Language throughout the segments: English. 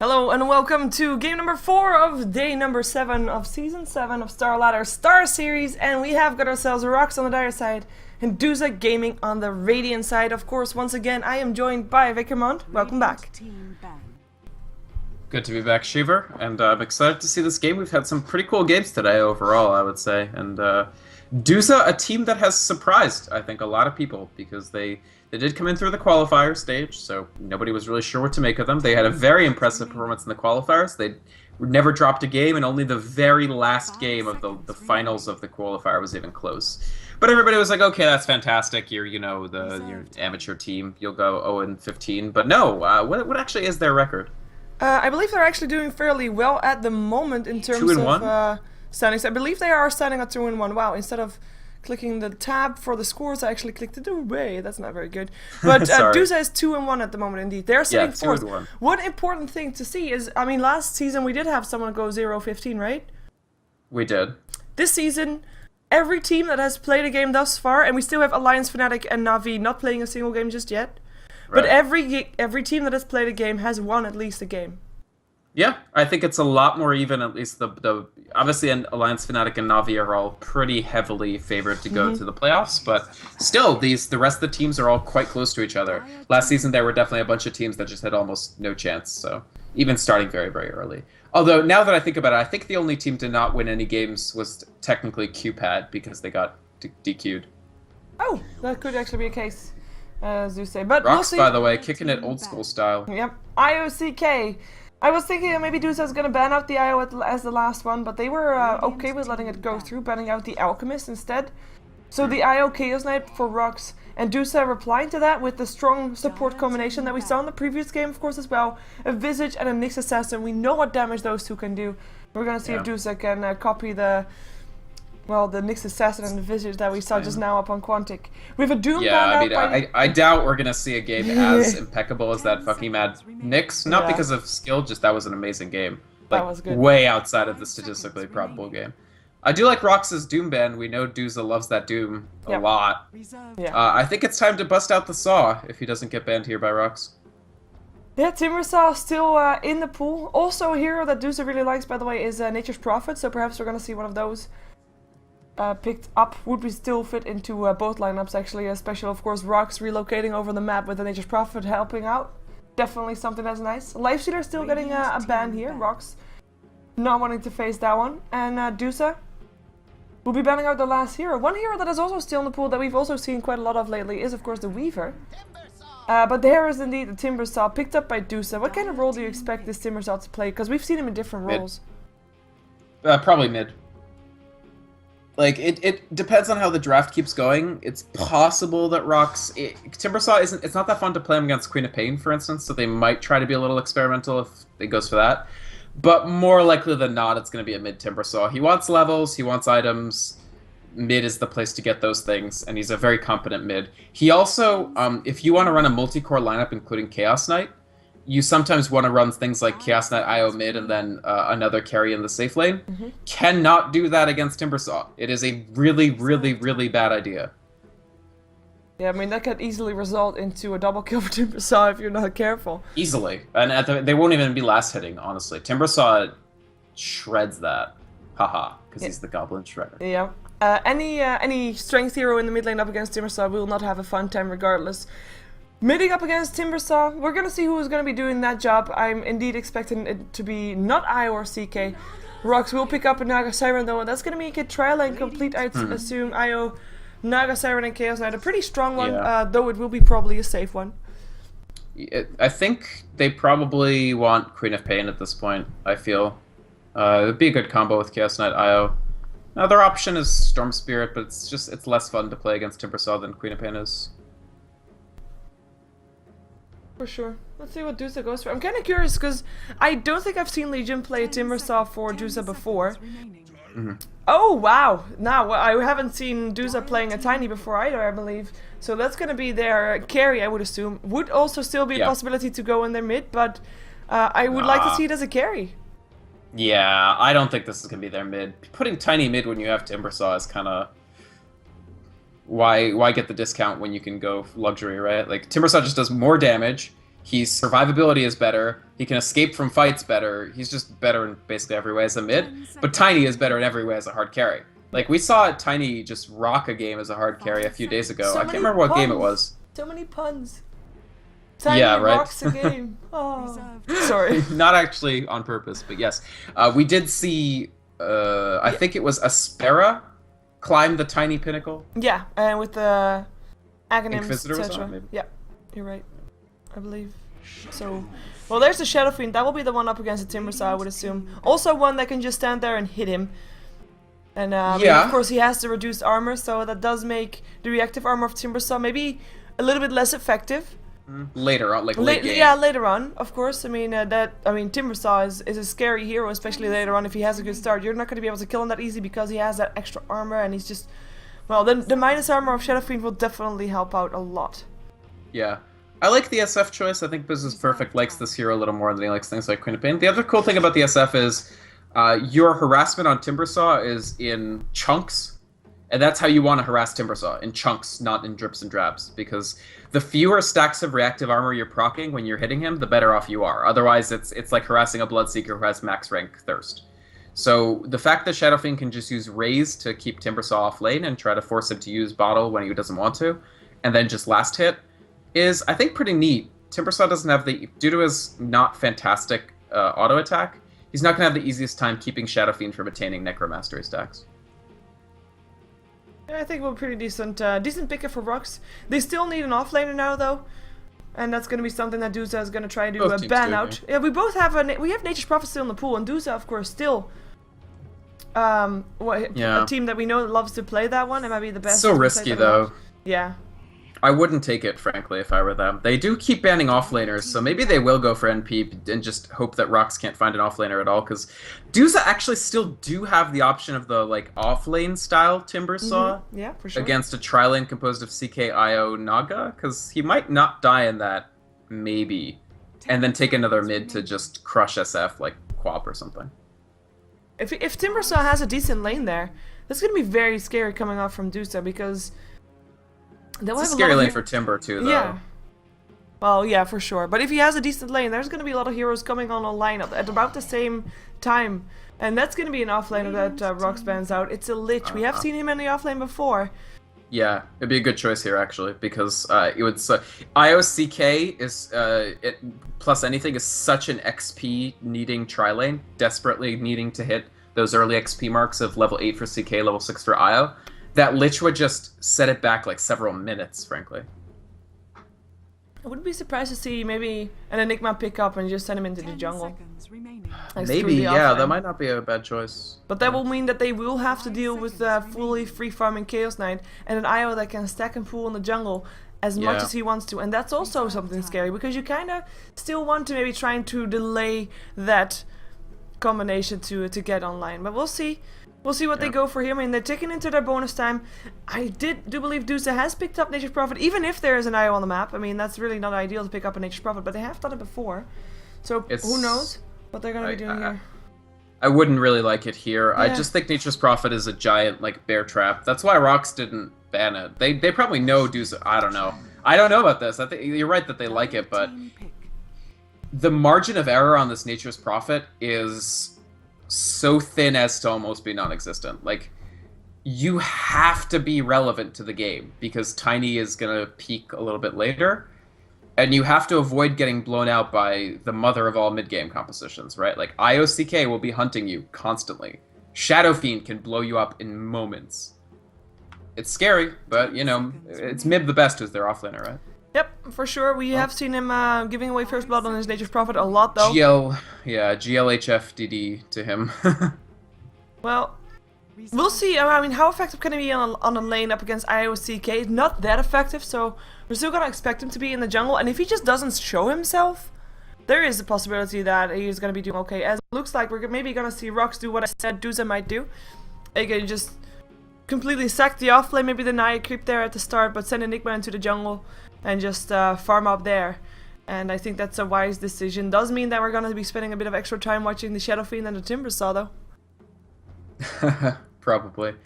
Hello and welcome to game number 4 of day number 7 of season 7 of Star Ladder Star Series, and we have got ourselves RoX on the dire side and Duza Gaming on the Radiant side. Of course, once again, I am joined by Vikermond. Welcome back. Good to be back, Shiver, and I'm excited to see this game. We've had some pretty cool games today overall, I would say, and Duza, a team that has surprised, I think, a lot of people, because they did come in through the qualifier stage, so nobody was really sure what to make of them. They had a very impressive performance in the qualifiers. They never dropped a game, and only the very last game of the finals of the qualifier was even close. But everybody was like, okay, that's fantastic. You're, your amateur team. You'll go 0-15. But no, what actually is their record? I believe they're actually doing fairly well at the moment in terms 2-1? of standings. I believe they are standing at 2-1. Wow, instead of clicking the tab for the scores, I actually clicked it away. That's not very good. But Duza is 2-1 at the moment, indeed. They're sitting fourth. 2-1. One important thing to see is, I mean, last season we did have someone go 0-15, right? We did. This season, every team that has played a game thus far, and we still have Alliance, Fnatic, and Na'Vi not playing a single game just yet, Right. but every team that has played a game has won at least a game. Yeah, I think it's a lot more even. At least the obviously, and Alliance, Fnatic, and Na'Vi are all pretty heavily favored to go to the playoffs. But still, the rest of the teams are all quite close to each other. Last season, there were definitely a bunch of teams that just had almost no chance. So even starting very, very early. Although now that I think about it, I think the only team to not win any games was technically QPAD because they got DQ'd. Oh, that could actually be a case, as you say. But RoX, we'll see. by the way, kicking it old school style. Yep, IOCK. I was thinking that maybe Duza is going to ban out the IO as the last one, but they were okay with letting it go through, banning out the Alchemist instead. So the IO Chaos Knight for RoX, and Duza replying to that with the strong support combination that we saw in the previous game, of course, as well. A Visage and a Nyx Assassin. We know what damage those two can do. We're going to see if Duza can copy the Nyx Assassin and the Visage that we saw just now up on Quantic. We have a Doom ban out I doubt we're gonna see a game as impeccable as that fucking mad Nyx. Not because of skill, just that was an amazing game. Like, that was good. Way outside of the statistically probable game. I do like Rox's Doom ban. We know Duza loves that Doom a lot. Yeah. I think it's time to bust out the Saw if he doesn't get banned here by Rox. Yeah, Timbersaw still in the pool. Also a hero that Duza really likes, by the way, is Nature's Prophet, so perhaps we're gonna see one of those picked up. Would we still fit into both lineups, actually, especially, of course, RoX relocating over the map with the Nature's Prophet helping out. Definitely something that's nice. Lifestealer still getting a ban here. RoX not wanting to face that one. And Duza will be banning out the last hero. One hero that is also still in the pool that we've also seen quite a lot of lately is, of course, the Weaver. But there is indeed the Timbersaw picked up by Duza. What kind of role do you expect this Timbersaw to play? Because we've seen him in different roles. Probably mid. Like, it depends on how the draft keeps going. It's possible that RoX... Timbersaw isn't... It's not that fun to play him against Queen of Pain, for instance, so they might try to be a little experimental if it goes for that. But more likely than not, it's going to be a mid Timbersaw. He wants levels, he wants items. Mid is the place to get those things, and he's a very competent mid. He also, if you want to run a multi-core lineup, including Chaos Knight, you sometimes want to run things like Chaos Knight IO mid and then another carry in the safe lane. Cannot do that against Timbersaw. It is a really, really, really bad idea. Yeah, I mean, that could easily result into a double kill for Timbersaw if you're not careful. Easily. And they won't even be last hitting, honestly. Timbersaw shreds that. Haha, because he's the Goblin Shredder. Yeah. Any strength hero in the mid lane up against Timbersaw will not have a fun time regardless. Midding up against Timbersaw, we're going to see who is going to be doing that job. I'm indeed expecting it to be not I or CK. RoX will pick up a Naga Siren though, and that's going to make it trial and complete, I'd assume. IO, Naga Siren, and Chaos Knight. A pretty strong one, though it will be probably a safe one. I think they probably want Queen of Pain at this point, I feel. It would be a good combo with Chaos Knight IO. Now, their option is Storm Spirit, but it's less fun to play against Timbersaw than Queen of Pain is. For sure. Let's see what Duza goes for. I'm kind of curious because I don't think I've seen Legion play Timbersaw for Duza before. Oh, wow. Now, I haven't seen Duza playing a Tiny before either, I believe. So that's going to be their carry, I would assume. Would also still be a possibility to go in their mid, but I would like to see it as a carry. Yeah, I don't think this is going to be their mid. Putting Tiny mid when you have Timbersaw is kind of... Why get the discount when you can go luxury, right? Like, Timbersaw just does more damage. His survivability is better. He can escape from fights better. He's just better in basically every way as a mid. But Tiny is better in every way as a hard carry. Like, we saw Tiny just rock a game as a hard carry a few days ago. I can't remember what game it was. So many puns. Tiny rocks a game. Oh. Sorry. Not actually on purpose, but yes. We did see, I think it was Aspera climb the Tiny pinnacle. Yeah, and with the Aghanims, Inquisitor etc. Yeah, you're right. I believe. So, well, there's the Shadow Fiend. That will be the one up against the Timbersaw, I would assume. Also one that can just stand there and hit him. And I mean, of course, he has the reduced armor, so that does make the reactive armor of Timbersaw maybe a little bit less effective. Later on, like late game. Yeah, later on, of course. I mean, Timbersaw is a scary hero, especially later on if he has a good start. You're not going to be able to kill him that easy because he has that extra armor, and he's just... Well, then the minus armor of Shadow Fiend will definitely help out a lot. Yeah. I like the SF choice. I think Business Perfect likes this hero a little more than he likes things like Queen of Pain. The other cool thing about the SF is your harassment on Timbersaw is in chunks, and that's how you want to harass Timbersaw, in chunks, not in drips and drabs, because the fewer stacks of reactive armor you're proccing when you're hitting him, the better off you are. Otherwise, it's like harassing a Bloodseeker who has max rank Thirst. So the fact that Shadow Fiend can just use Raise to keep Timbersaw off lane and try to force him to use Bottle when he doesn't want to, and then just last hit, is, I think, pretty neat. Timbersaw doesn't have the... Due to his not fantastic auto attack, he's not going to have the easiest time keeping Shadow Fiend from attaining Necromastery stacks. Yeah, I think we're pretty decent picker for RoX. They still need an offlaner now, though. And that's going to be something that Duza is going to try to ban out. Yeah, we both have we have Nature's Prophet still in the pool, and Duza, of course, still a team that we know loves to play that one. It might be the best. So risky, though. Yeah. I wouldn't take it, frankly, if I were them. They do keep banning offlaners, so maybe they will go for NP and just hope that RoX can't find an offlaner at all, because Duza actually still do have the option of the, like, offlane style Timbersaw yeah, for sure. against a tri-lane composed of CK, IO, Naga, because he might not die in that, maybe, and then take another mid to just crush SF, like Quap or something. If Timbersaw has a decent lane there, that's going to be very scary coming off from Duza, because... It's a scary lane for Timber, too, though. Yeah. Well, yeah, for sure. But if he has a decent lane, there's going to be a lot of heroes coming on online at about the same time. And that's going to be an offlaner that RoX bans out. It's a Lich. We have seen him in the offlane before. Yeah, it'd be a good choice here, actually, because it would... IOCK is, plus anything, is such an XP-needing tri-lane, desperately needing to hit those early XP marks of level 8 for CK, level 6 for IO. That Lich would just set it back like several minutes, frankly. I wouldn't be surprised to see maybe an Enigma pick up and just send him into the jungle. Like maybe, yeah, that might not be a bad choice. But that will mean that they will have to deal with fully free farming Chaos Knight and an IO that can stack and pool in the jungle as much as he wants to. And that's also something scary, because you kind of still want to maybe trying to delay that combination to get online. But we'll see. We'll see what they go for here. I mean, they're taking into their bonus time. I do believe Duza has picked up Nature's Prophet, even if there is an IO on the map. I mean, that's really not ideal to pick up a Nature's Prophet, but they have done it before. So, who knows what they're going to be doing here. I wouldn't really like it here. Yeah. I just think Nature's Prophet is a giant, like, bear trap. That's why RoX didn't ban it. They probably know Duza. I don't know. I don't know about this. I think you're right that they like it, but the margin of error on this Nature's Prophet is... so thin as to almost be non-existent. Like, you have to be relevant to the game, because Tiny is gonna peak a little bit later, and you have to avoid getting blown out by the mother of all mid-game compositions, right? Like, IOCK will be hunting you constantly. Shadow Fiend can blow you up in moments. It's scary, but, you know, it's Mib the best who's their offlaner, right? Yep, for sure. We have seen him giving away first blood on his Nature's Prophet a lot, though. GLHFDD to him. Well, we'll see. I mean, how effective can he be on a lane up against IOCK? Not that effective, so we're still going to expect him to be in the jungle. And if he just doesn't show himself, there is a possibility that he's going to be doing okay. As it looks like we're maybe going to see RoX do what I said Duza might do. Again, just completely sack the offlane, maybe the Naya creep there at the start, but send Enigma into the jungle. And just farm up there. And I think that's a wise decision. Does mean that we're going to be spending a bit of extra time watching the Shadow Fiend and the Timbersaw, though. Probably.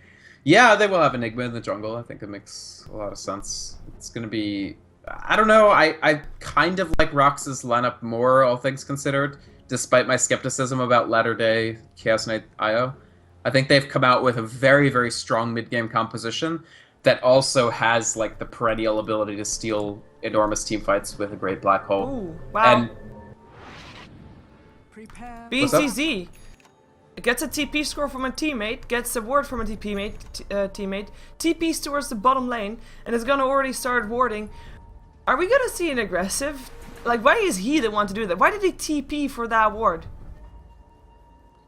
Yeah, they will have Enigma in the jungle. I think it makes a lot of sense. It's going to be I don't know. I kind of like RoX.KIS lineup more, all things considered, despite my skepticism about latter-day Chaos Knight IO. I think they've come out with a very, very strong mid-game composition that also has like the perennial ability to steal enormous team fights with a great black hole. Ooh, wow. And BCZ gets a TP score from a teammate, gets a ward from a teammate, TPs towards the bottom lane, and is gonna already start warding. Are we gonna see an aggressive? Like, why is he the one to do that? Why did he TP for that ward?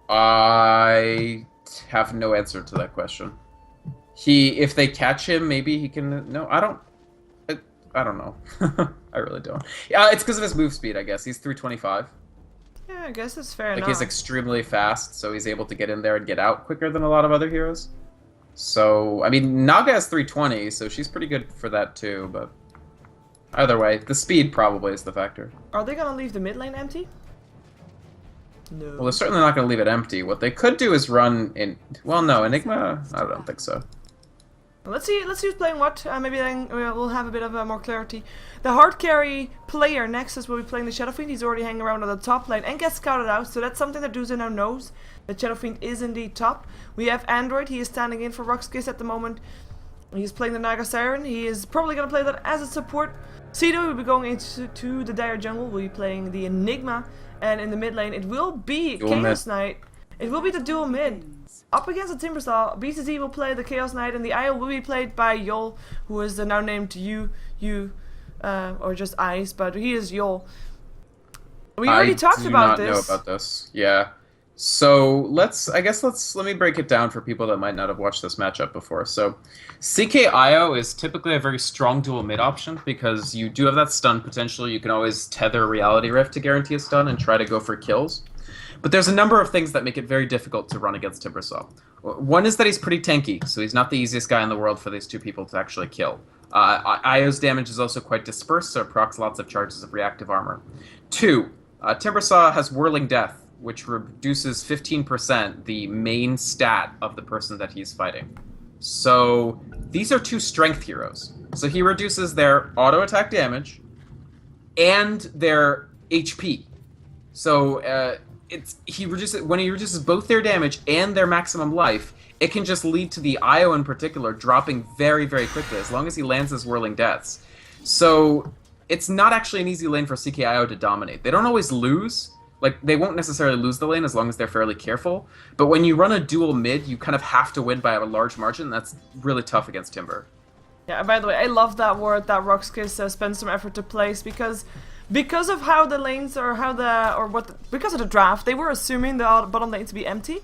I have no answer to that question. If they catch him, maybe he can. No, I don't. I don't know. I really don't. Yeah, it's because of his move speed, I guess. He's 325. Yeah, I guess that's fair Like, enough. he's extremely fast, so he's able to get in there and get out quicker than a lot of other heroes. So, I mean, Naga has 320, so she's pretty good for that too, but either way, the speed probably is the factor. Are they gonna leave the mid lane empty? No. Well, they're certainly not going to leave it empty. What they could do is run in... Well, no, Enigma? I don't think so. Let's see who's playing what. Maybe then we'll have a bit of more clarity. The hard carry player Nexus will be playing the Shadow Fiend. He's already hanging around on the top lane and gets scouted out, so that's something that Duza now knows. That Shadow Fiend is indeed top. We have Android. He is standing in for RoX.KIS at the moment. He's playing the Naga Siren. He is probably going to play that as a support. Cedo will be going into the Dire Jungle. Will be playing the Enigma. And in the mid lane, it will be Chaos Knight. It will be the dual mid. Up against the Timbersaw, BCZ will play the Chaos Knight, and the IO will be played by Yol, who is now named or just Ice, but he is Yol. We already talked about this. I do not know about this. Yeah. So let me break it down for people that might not have watched this matchup before. So CKIO is typically a very strong dual mid option because you do have that stun potential. You can always tether Reality Rift to guarantee a stun and try to go for kills. But there's a number of things that make it very difficult to run against Timbersaw. One is that he's pretty tanky, so he's not the easiest guy in the world for these two people to actually kill. IO's damage is also quite dispersed, so it procs lots of charges of reactive armor. Two, Timbersaw has Whirling Death, which reduces 15% the main stat of the person that he's fighting. So these are two strength heroes. So he reduces their auto attack damage and their HP. So when he reduces both their damage and their maximum life, it can just lead to the IO in particular dropping very, very quickly as long as he lands his Whirling Deaths. So it's not actually an easy lane for CKIO to dominate. They don't always lose. Like, they won't necessarily lose the lane as long as they're fairly careful. But when you run a dual mid, you kind of have to win by a large margin. That's really tough against Timber. Yeah, by the way, I love that word that RoX.KIS spends some effort to place because of how the lanes because of the draft, they were assuming the bottom lane to be empty.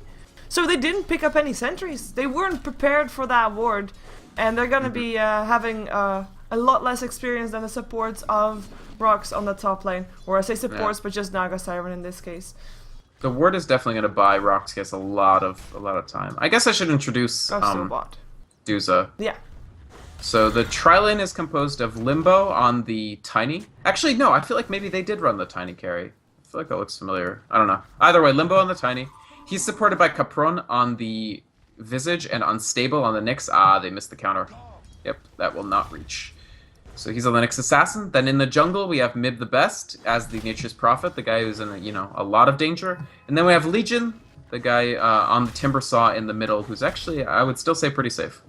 So they didn't pick up any sentries. They weren't prepared for that ward. And they're going to be having a lot less experience than the supports of RoX on the top lane. Or I say supports, but just Naga Siren in this case. The ward is definitely going to buy RoX.KIS a lot of time. I guess I should introduce Duza. Yeah. So the tri-lane is composed of Limbo on the Tiny. Actually, no, I feel like maybe they did run the Tiny carry. I feel like that looks familiar. I don't know. Either way, Limbo on the Tiny. He's supported by Capron on the Visage and Unstable on the Nyx. Ah, they missed the counter. Yep, that will not reach. So he's a Nyx Assassin. Then in the jungle, we have Mib the Best as the Nature's Prophet, the guy who's in a lot of danger. And then we have Legion, the guy on the Timbersaw in the middle, who's actually, I would still say, pretty safe.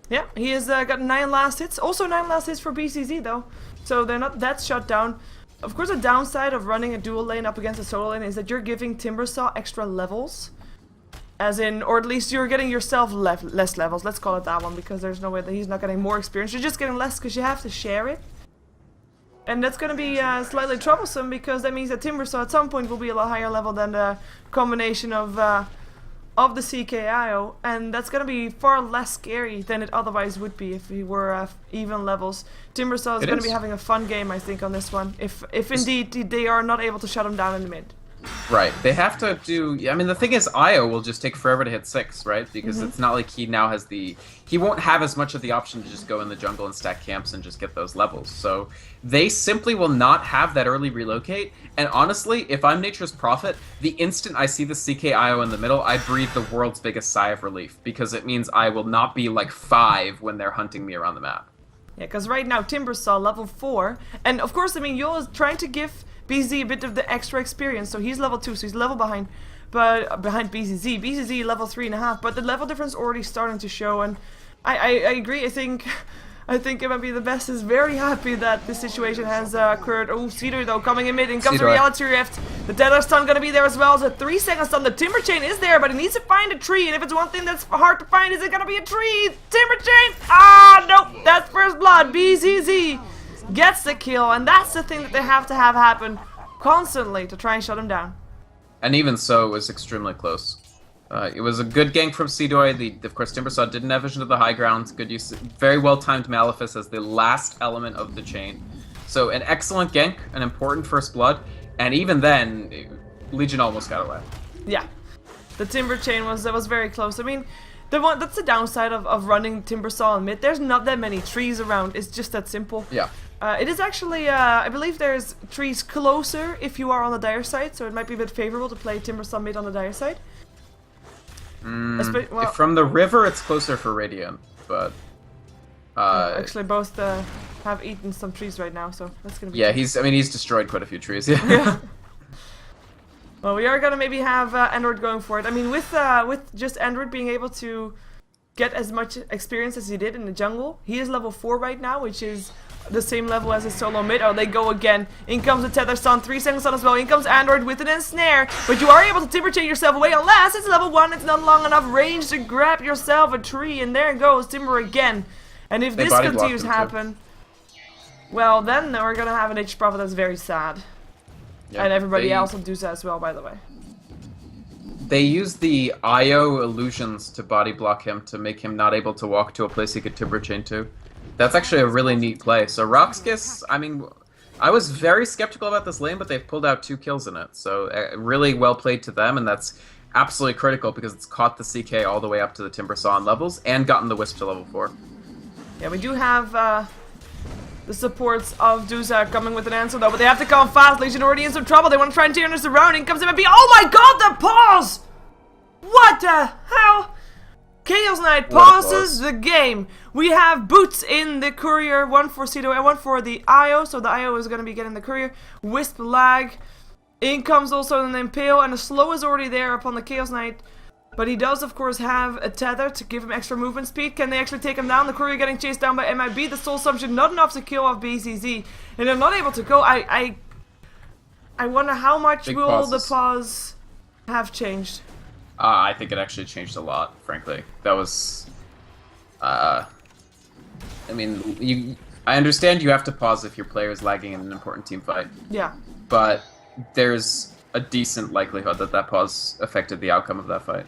Yeah, he has got 9 last hits. Also 9 last hits for BCZ though. So they're not that shut down. Of course, the downside of running a dual lane up against a solo lane is that you're giving Timbersaw extra levels. As in, or at least you're getting yourself less levels. Let's call it that one, because there's no way that he's not getting more experience. You're just getting less because you have to share it. And that's going to be slightly troublesome, because that means that Timbersaw at some point will be a lot higher level than the combination of the CKIO, and that's going to be far less scary than it otherwise would be if we were even levels. Timbersaw is going to be having a fun game, I think, on this one, if indeed they are not able to shut him down in the mid. Right, they have to do... I mean, the thing is, IO will just take forever to hit 6, right? Because it's not like he now has the... He won't have as much of the option to just go in the jungle and stack camps and just get those levels. So they simply will not have that early relocate. And honestly, if I'm Nature's Prophet, the instant I see the CKIO in the middle, I breathe the world's biggest sigh of relief. Because it means I will not be like 5 when they're hunting me around the map. Yeah, because right now Timbersaw level 4, and of course, I mean, Yul is trying to give BZ a bit of the extra experience, so he's level 2, so he's level behind, but behind BZZ. BZZ level 3.5, but the level difference already starting to show, and I agree. I think MIB the best is very happy that this situation has occurred. Oh, Cedar though coming in mid, and comes the Reality Rift. The Tether Stun gonna be there as well. So 3 seconds stun. The Timber Chain is there, but he needs to find a tree. And if it's one thing that's hard to find, is it gonna be a tree? Timber Chain! Ah, nope. That's first blood. BZZ gets the kill, and that's the thing that they have to have happen constantly to try and shut him down. And even so, it was extremely close. It was a good gank from Seedoy. Of course, Timbersaw didn't have vision of the high ground. Good use, very well timed Malefice as the last element of the chain. So an excellent gank, an important first blood, and even then, Legion almost got away. Yeah, the Timber Chain was very close. I mean, that's the downside of running Timbersaw in mid. There's not that many trees around. It's just that simple. Yeah. It is actually, I believe there's trees closer if you are on the dire side, so it might be a bit favorable to play Timbersaw mid on the dire side. Well, from the river, it's closer for Radiant, but actually, both have eaten some trees right now, so that's gonna be. Yeah, he's destroyed quite a few trees. Yeah. Yeah. Well, we are gonna maybe have Android going for it. I mean, with just Android being able to get as much experience as he did in the jungle, he is level 4 right now, which is the same level as his solo mid. Oh, they go again. In comes the Tether Stun, 3 seconds stun as well. In comes Android with an ensnare, but you are able to Timber Chain yourself away unless it's level 1. It's not long enough range to grab yourself a tree, and there goes Timber again. And if this continues to happen, well, then we're gonna have an H Prophet that's very sad. Yep, and everybody else will do that as well, by the way. They use the IO illusions to body block him to make him not able to walk to a place he could Timber Chain to. That's actually a really neat play. So RoX.KIS, I mean, I was very skeptical about this lane, but they've pulled out 2 kills in it. So really well played to them, and that's absolutely critical because it's caught the CK all the way up to the Timbersaw on levels and gotten the Wisp to level 4. Yeah, we do have the supports of Duza coming with an answer though, but they have to come fast. Legion already in some trouble. They want to try and turn this around. In comes MIB. Oh my god, the pause! What the hell? Chaos Knight pauses the game. We have boots in the courier, 1 for Cedo and 1 for the IO, so the IO is going to be getting the courier. Wisp lag. In comes also an Impale, and the slow is already there upon the Chaos Knight. But he does, of course, have a tether to give him extra movement speed. Can they actually take him down? The courier getting chased down by MIB. The soul assumption not enough to kill off BCZ. And they're not able to go. I wonder how much will the pause have changed. I think it actually changed a lot, frankly. That was... I mean, I understand you have to pause if your player is lagging in an important team fight. Yeah. But there's a decent likelihood that that pause affected the outcome of that fight.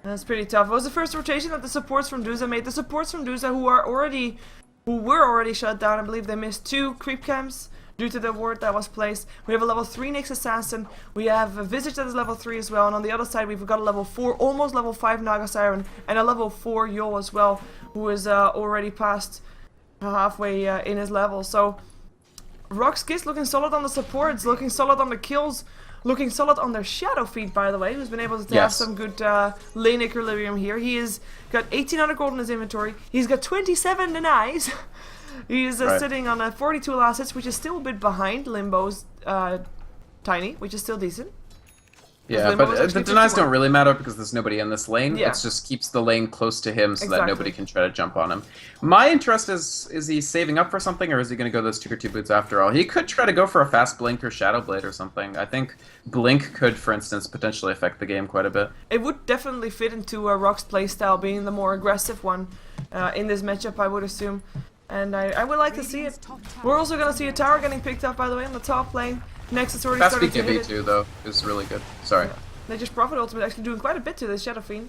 That's pretty tough. It was the first rotation that the supports from Duza made. The supports from Duza who were already shut down. I believe they missed 2 creep camps due to the ward that was placed. We have a level 3 Nyx Assassin. We have a Visage that is level 3 as well. And on the other side, we've got a level 4, almost level 5 Naga Siren, and a level 4 Yol as well, who is already past halfway in his level. So, RoX.KIS looking solid on the supports, looking solid on the kills, looking solid on their Shadow Feet, by the way, who's been able to have some good lane equilibrium here. He has got 1800 gold in his inventory. He's got 27 denies. He's sitting on a 42 last hits, which is still a bit behind Limbo's Tiny, which is still decent. Yeah, but the denies don't really matter because there's nobody in this lane. Yeah. It just keeps the lane close to him so that nobody can try to jump on him. My interest is he saving up for something, or is he going to go those 2 or 2 boots after all? He could try to go for a fast blink or Shadow Blade or something. I think blink could, for instance, potentially affect the game quite a bit. It would definitely fit into RoX playstyle, being the more aggressive one in this matchup, I would assume. And I would like to see it. We're also going to see a tower getting picked up, by the way, in the top lane. Next, it's already starting to hit it. too, though, is really good. Sorry. Yeah. Nature's Prophet ultimate actually doing quite a bit to this Shadow Fiend.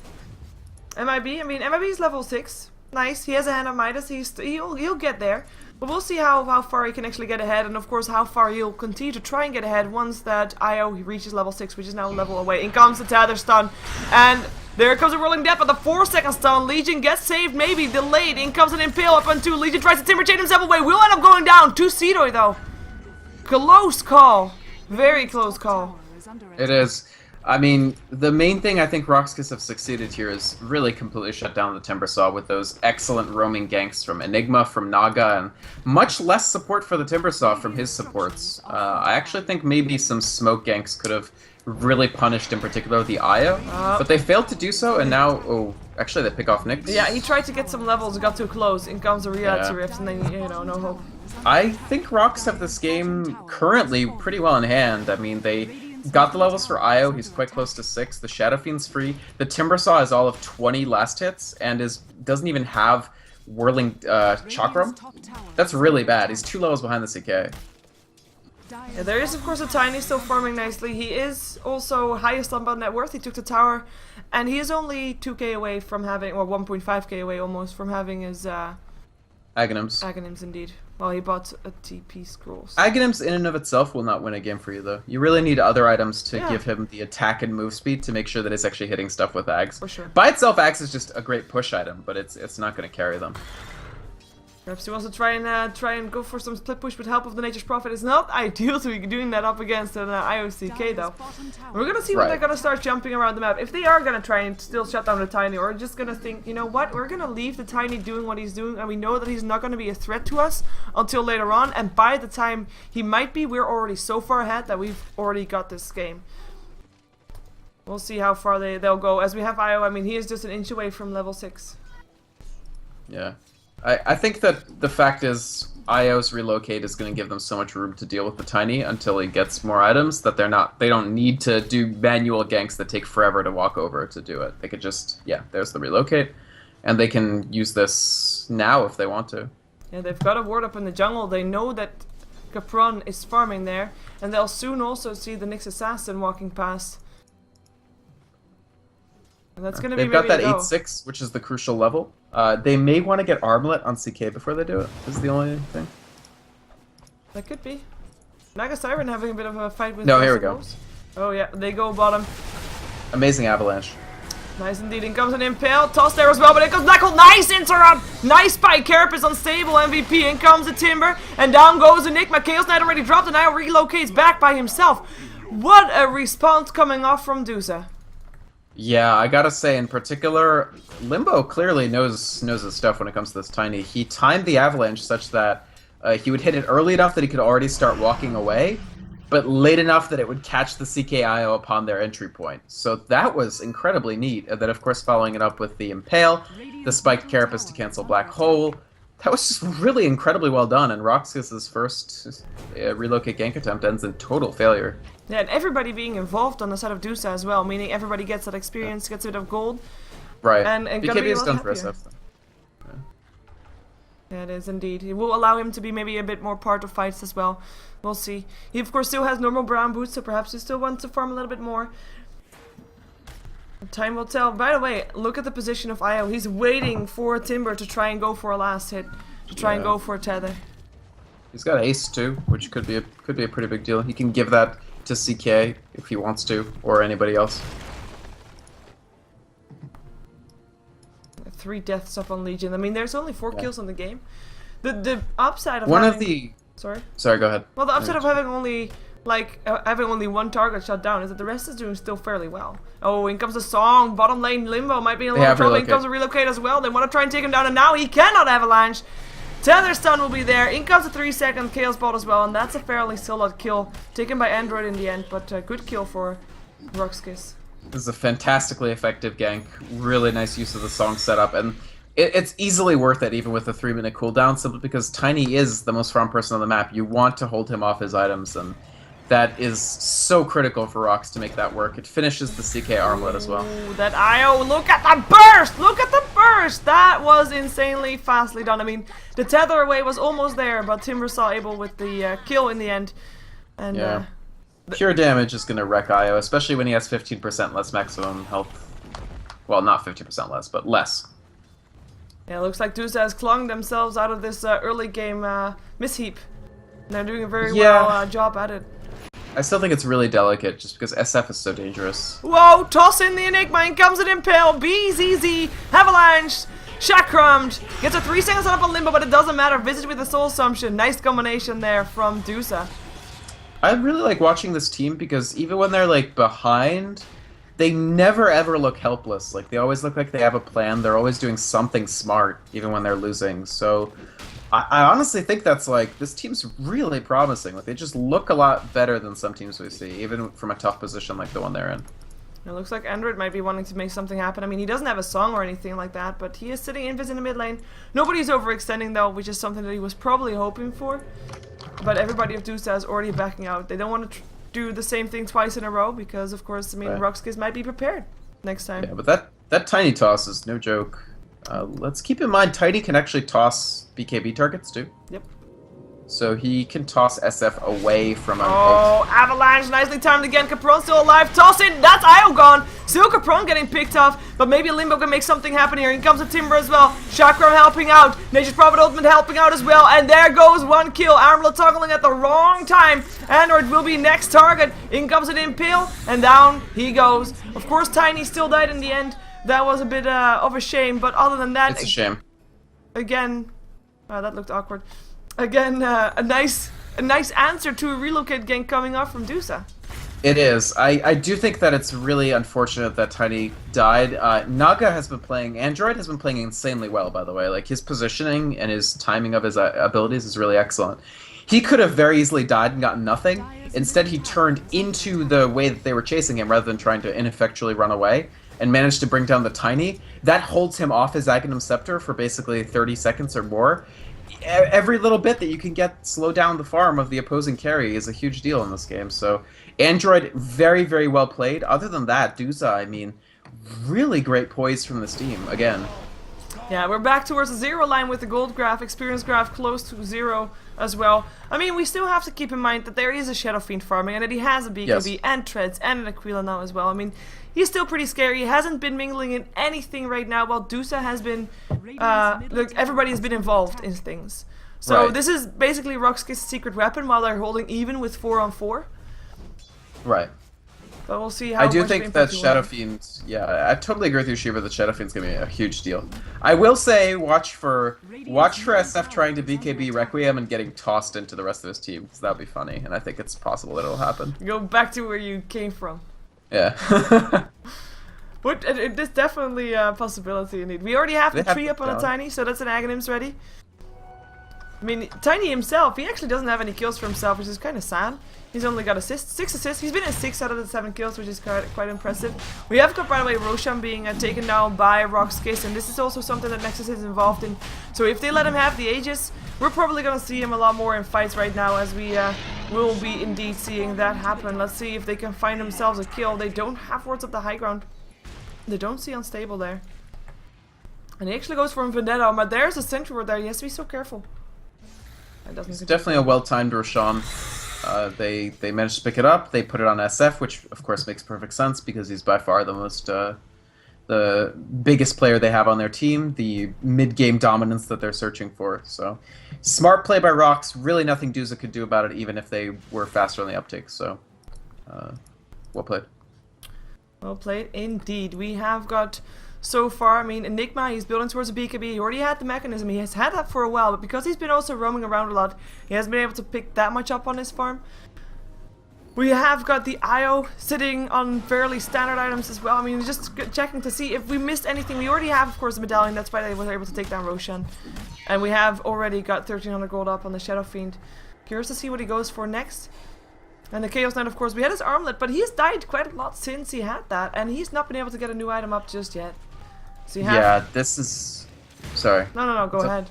MIB, I mean, MIB is level 6. Nice. He has a Hand of Midas. He'll get there. But we'll see how far he can actually get ahead, and of course how far he'll continue to try and get ahead once that IO reaches level 6, which is now a level away. In comes the Tether Stun, and there comes a Rolling Death, but the 4-second stun. Legion gets saved, maybe delayed. In comes an Impale up on 2. Legion tries to Timber Chain himself away. Will end up going down. 2 Cedoy though. Close call. Very close call. It is. I mean, the main thing I think RoX.KIS have succeeded here is really completely shut down the Timbersaw with those excellent roaming ganks from Enigma, from Naga, and much less support for the Timbersaw from his supports. I actually think maybe some smoke ganks could have really punished, in particular, the Io, but they failed to do so, and now, oh, actually they pick off Nyx. Yeah, he tried to get some levels, got too close, in comes the reality rift, and then, you know, no hope. I think RoX have this game currently pretty well in hand. I mean, they got the levels for Io, he's quite close to 6, the Shadow Fiend's free, the Timbersaw has all of 20 last hits, and doesn't even have Whirling Chakram. That's really bad, he's 2 levels behind the CK. Yeah, there is of course a Tiny still farming nicely. He is also highest on net worth. He took the tower, and he is only 2k away from having, or 1.5k away almost from having his Aghanims. Aghanims indeed. Well, he bought a TP scroll. So. Aghanims in and of itself will not win a game for you though. You really need other items to give him the attack and move speed to make sure that it's actually hitting stuff with Aghs. For sure. By itself, Aghs is just a great push item, but it's not going to carry them. Perhaps he wants to try and go for some split push with help of the Nature's Prophet. It's not ideal to be doing that up against an IOCK though. We're gonna see when they're gonna start jumping around the map. If they are gonna try and still shut down the Tiny, or just gonna think, you know what, we're gonna leave the Tiny doing what he's doing, and we know that he's not gonna be a threat to us until later on. And by the time he might be, we're already so far ahead that we've already got this game. We'll see how far they'll go. As we have Io, I mean, he is just an inch away from level 6. Yeah. I think that the fact is Io's relocate is going to give them so much room to deal with the Tiny until he gets more items that they don't need to do manual ganks that take forever to walk over to do it. They could just, yeah, there's the relocate, and they can use this now if they want to. Yeah, they've got a ward up in the jungle. They know that Capron is farming there, and they'll soon also see the Nyx Assassin walking past. And that's going to be They've got that 8-6, which is the crucial level. They may want to get Armlet on CK before they do it. This is the only thing. That could be. Naga Siren having a bit of a fight with... No, here we go. Oh yeah, they go bottom. Amazing Avalanche. Nice indeed. In comes an Impale. Toss there as well, but in comes Blackle. Nice interrupt! Nice by Carapace unstable MVP. In comes the Timber. And down goes Enigma. Chaos Knight already dropped and now relocates back by himself. What a response coming off from Duza. Yeah, I gotta say, in particular, Limbo clearly knows his stuff when it comes to this Tiny. He timed the Avalanche such that he would hit it early enough that he could already start walking away, but late enough that it would catch the CKIO upon their entry point. So that was incredibly neat. And then, of course, following it up with the Impale, the Spiked Carapace to cancel Black Hole. That was just really incredibly well done, and RoX.KIS' first relocate gank attempt ends in total failure. Yeah, and everybody being involved on the side of Duza as well, meaning everybody gets that experience, gets a bit of gold. Right. And BKB has done for SF. Yeah, it is indeed. It will allow him to be maybe a bit more part of fights as well. We'll see. He of course still has normal brown boots, so perhaps he still wants to farm a little bit more. Time will tell. By the way, look at the position of Io. He's waiting for Timber to try and go for a last hit, to try and go for a tether. He's got Ace too, which could be a pretty big deal. He can give that to CK if he wants to, or anybody else. 3 deaths up on Legion. I mean, there's only 4 kills on the game. The upside of Sorry, go ahead. Well, the upside of having only one target shut down is that the rest is doing still fairly well. Oh, in comes the song. Bottom lane Limbo might be in a lot of trouble. In comes a relocate as well. They want to try and take him down, and now he cannot avalanche. Tether stun will be there. In comes a 3-second Chaos Bot as well, and that's a fairly solid kill. Taken by Android in the end, but a good kill for RoX.KIS. This is a fantastically effective gank. Really nice use of the song setup, and it's easily worth it even with a 3-minute cooldown, simply because Tiny is the most farm person on the map. You want to hold him off his items, and that is so critical for RoX to make that work. It finishes the CK Armlet as well. Ooh, that IO, look at the burst! Look at the burst! That was insanely fastly done. I mean, the tether away was almost there, but Timbersaw able with the kill in the end. And yeah. Pure damage is going to wreck Io, especially when he has 15% less maximum health. Well, not 15% less, but less. Yeah, it looks like Duza has clung themselves out of this early game misheap. And they're doing a very well job at it. I still think it's really delicate, just because SF is so dangerous. Whoa, toss in the Enigma, in comes an Impale, BZZ, Avalanche, Chakrammed, gets a 3 seconds up on Limbo, but it doesn't matter, Visit with the Soul Assumption, nice combination there from Duza. I really like watching this team because even when they're like behind, they never ever look helpless. Like they always look like they have a plan. They're always doing something smart, even when they're losing. So I honestly think that's like this team's really promising. Like they just look a lot better than some teams we see, even from a tough position like the one they're in. It looks like Android might be wanting to make something happen. I mean, he doesn't have a song or anything like that, but he is sitting invis in the mid lane. Nobody's overextending though, which is something that he was probably hoping for. But everybody of Duza is already backing out. They don't want to do the same thing twice in a row because, of course, I mean, RoX.KIS might be prepared next time. Yeah, but that tiny toss is no joke. Let's keep in mind, Tiny can actually toss BKB targets too. Yep. So he can toss SF away from an ult. Avalanche, nicely timed again. Capron still alive. Toss it. That's Io gone. Still Capron getting picked off, but maybe Limbo can make something happen here. Here comes a Timber as well. Chakram helping out. Nature's Prophet Ultimate helping out as well. And there goes one kill. Armlet toggling at the wrong time. Android will be next target. In comes an Impale, and down he goes. Of course, Tiny still died in the end. That was a bit of a shame, but other than that, it's a shame. Again, that looked awkward. Again, a nice answer to a relocate gank coming off from Duza. It is. I do think that it's really unfortunate that Tiny died. Naga has been playing, Android has been playing insanely well, by the way. Like, his positioning and his timing of his abilities is really excellent. He could have very easily died and gotten nothing. Instead, he turned into the way that they were chasing him rather than trying to ineffectually run away and managed to bring down the Tiny. That holds him off his Aghanim Scepter for basically 30 seconds or more. Every little bit that you can get slow down the farm of the opposing carry is a huge deal in this game. So Android, very, very well played. Other than that, Duza, I mean, really great poise from this team, again. Yeah, we're back towards the 0 line with the gold graph, experience graph close to 0 as well. I mean, we still have to keep in mind that there is a Shadow Fiend farming and that he has a BKB and Treads and an Aquila now as well. I mean, he's still pretty scary. He hasn't been mingling in anything right now, while Duza has been, look, everybody has been involved in things. So this is basically RoX.KIS' secret weapon while they're holding even with 4-on-4. Right. But we'll see how I do think that Shadow Fiend, yeah, I totally agree with you, Shiva, that Shadow Fiend's gonna be a huge deal. I will say, watch for SF trying to BKB Requiem and getting tossed into the rest of his team, because that'll be funny, and I think it's possible that it'll happen. Go back to where you came from. Yeah. But it is definitely a possibility indeed. We already have the tree up on a Tiny, so that's an Aghanim's ready. I mean, Tiny himself, he actually doesn't have any kills for himself, which is kind of sad. He's only got assists, 6 assists. He's been in 6 out of the 7 kills, which is quite impressive. We have got, by the way, Roshan being taken down by RoX.KIS, and this is also something that Nexus is involved in. So if they let him have the Aegis, we're probably going to see him a lot more in fights right now, as we will be indeed seeing that happen. Let's see if they can find themselves a kill. They don't have wards up the high ground. They don't see Unstable there. And he actually goes for a Vendetta, but there's a Sentry ward there. He has to be so careful. It's definitely a well-timed Roshan. They managed to pick it up. They put it on SF, which of course makes perfect sense because he's by far the biggest player they have on their team, the mid-game dominance that they're searching for. So smart play by RoX. Really nothing Duza could do about it, even if they were faster on the uptake. So well played. Well played indeed. We have got so far, I mean, Enigma, he's building towards a BKB. He already had the mechanism. He has had that for a while, but because he's been also roaming around a lot, he hasn't been able to pick that much up on his farm. We have got the IO sitting on fairly standard items as well. I mean, just checking to see if we missed anything. We already have, of course, the medallion. That's why they were able to take down Roshan. And we have already got 1300 gold up on the Shadow Fiend. Curious to see what he goes for next. And the Chaos Knight, of course, we had his armlet, but he's died quite a lot since he had that. And he's not been able to get a new item up just yet. So you have... Yeah, this is... Sorry. No, go ahead.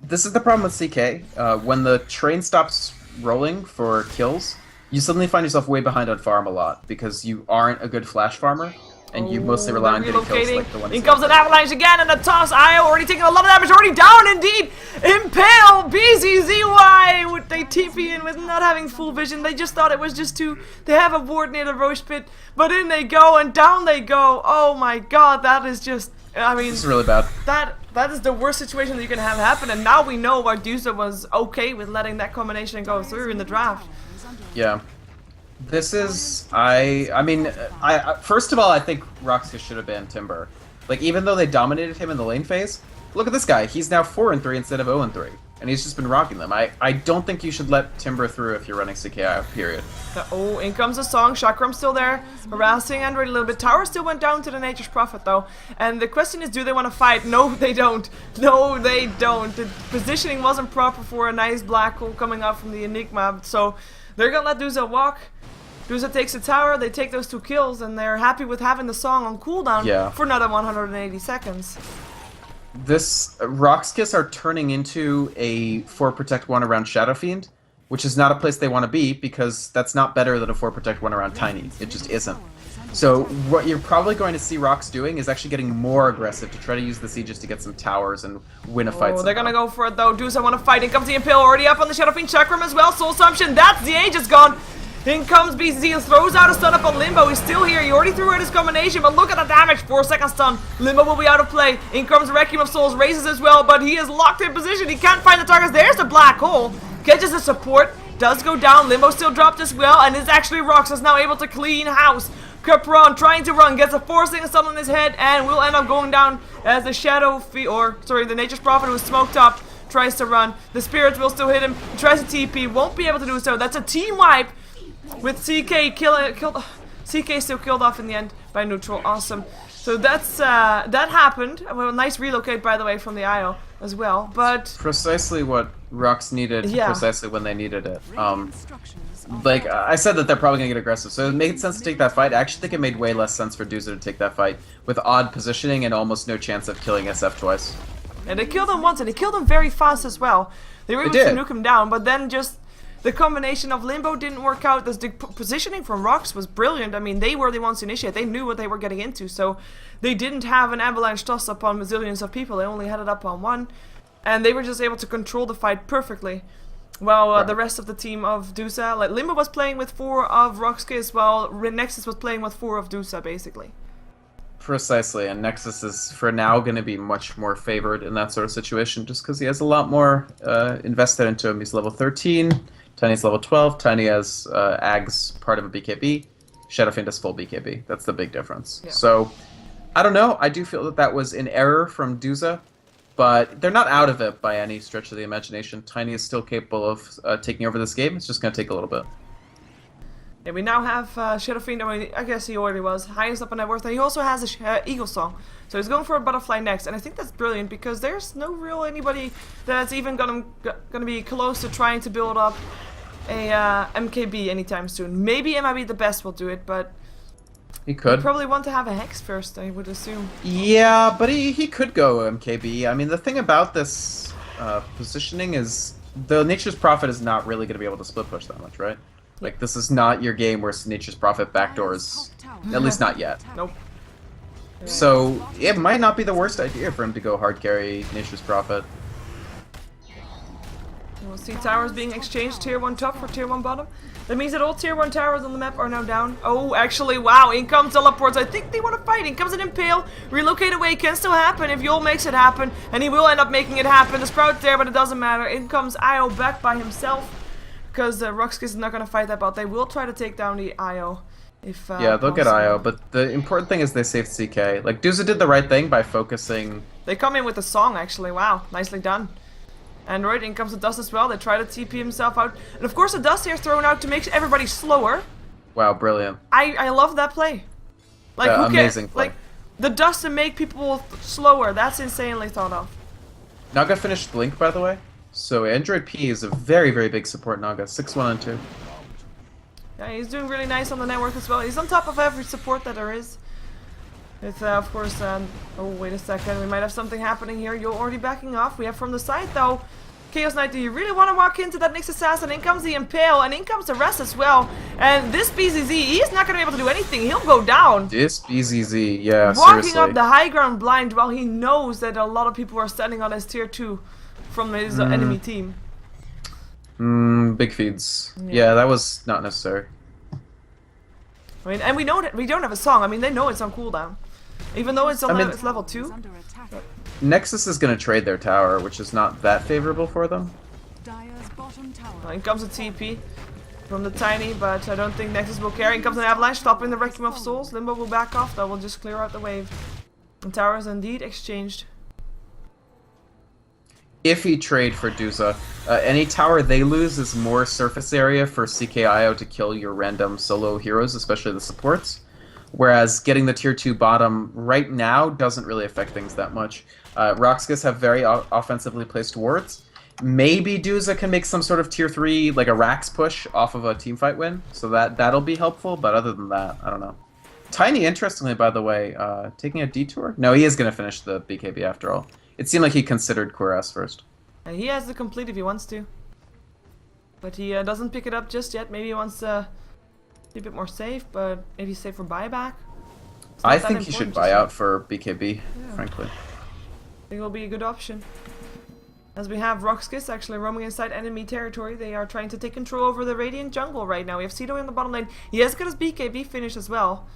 This is the problem with CK. When the train stops rolling for kills, you suddenly find yourself way behind on farm a lot because you aren't a good flash farmer, and you mostly rely on getting kills like the one. In comes an avalanche again, and a toss. Io already taking a lot of damage, already down indeed. Impale, BZZY. They TP in with not having full vision. They just thought it was just too. They have a ward near the Roche pit, but in they go and down they go. Oh my god, that is just. I mean, this is really bad. That is the worst situation that you can have happen, and now we know why Duza was okay with letting that combination go through in the draft. Yeah. This is, I mean, first of all, I think RoX.KIS should have banned Timber. Like, even though they dominated him in the lane phase, look at this guy. He's now 4-3 instead of 0-3. and he's just been rocking them. I don't think you should let Timber through if you're running CKI, period. Oh, in comes the song. Chakram's still there, harassing Android a little bit. Tower still went down to the Nature's Prophet though. And the question is, do they want to fight? No, they don't. No, they don't. The positioning wasn't proper for a nice black hole coming out from the Enigma. So they're gonna let Duza walk. Duza takes the tower, they take those 2 kills, and they're happy with having the song on cooldown for another 180 seconds. This RoX.KIS are turning into a 4 Protect 1 around Shadow Fiend, which is not a place they want to be because that's not better than a 4 Protect 1 around Tiny. It just isn't. So what you're probably going to see RoX doing is actually getting more aggressive to try to use the sieges to get some towers and win a fight. Oh, they're gonna go for it though. Duza want to fight. In comes the Impale, already up on the Shadow Fiend Chakram as well. Soul Assumption, that's the age is gone. In comes BCZ, throws out a stun up on Limbo. He's still here. He already threw out his combination, but look at the damage. 4-second stun. Limbo will be out of play. In comes Requiem of Souls, raises as well, but he is locked in position. He can't find the targets. There's the black hole. Catches the support. Does go down. Limbo still dropped as well, and it's actually RoX is now able to clean house. Capron trying to run, gets a 4-second stun on his head, and will end up going down as the the Nature's Prophet, who's smoked up, tries to run. The Spirit will still hit him. He tries to TP, won't be able to do so. That's a team wipe. With CK CK still killed off in the end by neutral. Awesome. So that's that happened. Well, nice relocate by the way from the IO as well. But precisely what RoX needed, precisely when they needed it. Like I said that they're probably gonna get aggressive, so it made sense to take that fight. I actually think it made way less sense for Duza to take that fight with odd positioning and almost no chance of killing SF twice. And they killed him once, and they killed him very fast as well. They were able to nuke him down, but then just the combination of Limbo didn't work out. The positioning from RoX was brilliant. I mean, they were the ones to initiate. They knew what they were getting into, so they didn't have an avalanche toss up on zillions of people. They only had it up on 1, and they were just able to control the fight perfectly. Well, the rest of the team of Duza, like Limbo was playing with 4 of RoX.KIS, while Nexus was playing with 4 of Duza, basically. Precisely, and Nexus is for now going to be much more favored in that sort of situation, just because he has a lot more invested into him. He's level 13. Tiny's level 12. Tiny has Ag's part of a BKB. Shadowfiend has full BKB. That's the big difference. Yeah. So, I don't know. I do feel that that was an error from Duza, but they're not out of it by any stretch of the imagination. Tiny is still capable of taking over this game. It's just going to take a little bit. Yeah, we now have Shadowfiend. I mean, I guess he already was highest up on net worth, and he also has a Eagle Song. So he's going for a Butterfly next, and I think that's brilliant because there's no real anybody that's even gonna be close to trying to build up a MKB anytime soon. Maybe MIB the best will do it, but he could probably want to have a Hex first, I would assume. Yeah, but he could go MKB. I mean, the thing about this positioning is the Nature's Prophet is not really going to be able to split push that much, right? Like, this is not your game where Nature's Prophet backdoors, at least not yet. Nope. So, it might not be the worst idea for him to go hard carry Nature's Prophet. We'll see towers being exchanged, tier 1 top for tier 1 bottom. That means that all tier 1 towers on the map are now down. Oh, actually, wow, in comes teleports. I think they want to fight. In comes an Impale. Relocate away can still happen if Yul makes it happen. And he will end up making it happen. The Sprout's there, but it doesn't matter. In comes IO back by himself. Because RoX.KIS is not going to fight that bot. They will try to take down the IO. If, yeah, they'll get IO, but the important thing is they saved CK. Like, Duza did the right thing by focusing... They come in with a song, actually. Wow, nicely done. Android, in comes the Dust as well. They try to TP himself out. And of course the Dust here is thrown out to make everybody slower. Wow, brilliant. I love that play. Like, amazing play. Like, the Dust to make people slower. That's insanely thought of. Naga finished Blink, by the way. So Android P is a very, very big support Naga. 6-1 and 2. Yeah, he's doing really nice on the network as well. He's on top of every support that there is. It's, of course, oh, wait a second. We might have something happening here. You're already backing off. We have from the side, though. Chaos Knight, do you really want to walk into that next assassin? In comes the Impale, and in comes the rest as well. And this BZZ, he's not going to be able to do anything. He'll go down. This BZZ, yeah, walking seriously. up the high ground blind while he knows that a lot of people are standing on his tier 2 from his enemy team. Big feeds. Yeah, that was not necessary. I mean, and we know that we don't have a song. I mean, they know it's on cooldown. Even though it's on it's level 2. Nexus is going to trade their tower, which is not that favorable for them. Well, in comes a TP from the Tiny, but I don't think Nexus will carry. In comes an Avalanche, stopping the Requiem of Souls. Limbo will back off, that will just clear out the wave. And towers indeed exchanged. iffy trade for Duza. Any tower they lose is more surface area for CKIO to kill your random solo heroes, especially the supports. Whereas getting the tier 2 bottom right now doesn't really affect things that much. RoX.KIS have very offensively placed wards. Maybe Duza can make some sort of tier 3, like a Rax push off of a teamfight win, so that'll be helpful, but other than that, I don't know. Tiny, interestingly, by the way, taking a detour? No, he is going to finish the BKB after all. It seemed like he considered QRS first. He has the complete if he wants to. But he doesn't pick it up just yet. Maybe he wants to be a bit more safe, but maybe safe for buyback. I think he should buy out for BKB, frankly. I think it'll be a good option. As we have RoX.KIS actually roaming inside enemy territory. They are trying to take control over the Radiant jungle right now. We have Cito in the bottom lane. He has got his BKB finish as well.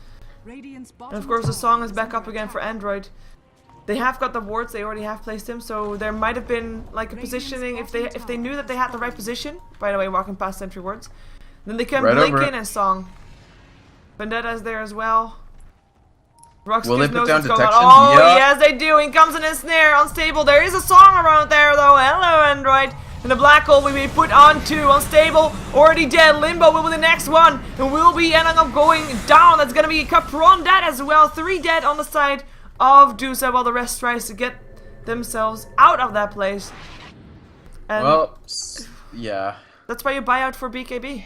And of course the song is back up again for Android. They have got the wards, they already have placed him, so there might have been like a positioning if they knew that they had the right position. By the way, walking past sentry wards. Then they can blink in and song. Vendetta's there as well. RoX.KIS knows what's going on. Oh, yes, they do. He comes in a snare, unstable. There is a song around there, though. Hello, Android. And the black hole will be put on to unstable, already dead. Limbo will be the next one, and will be ending up going down. That's going to be Capron dead as well. 3 dead on the side of Duza, while the rest tries to get themselves out of that place. And well, yeah. That's why you buy out for BKB.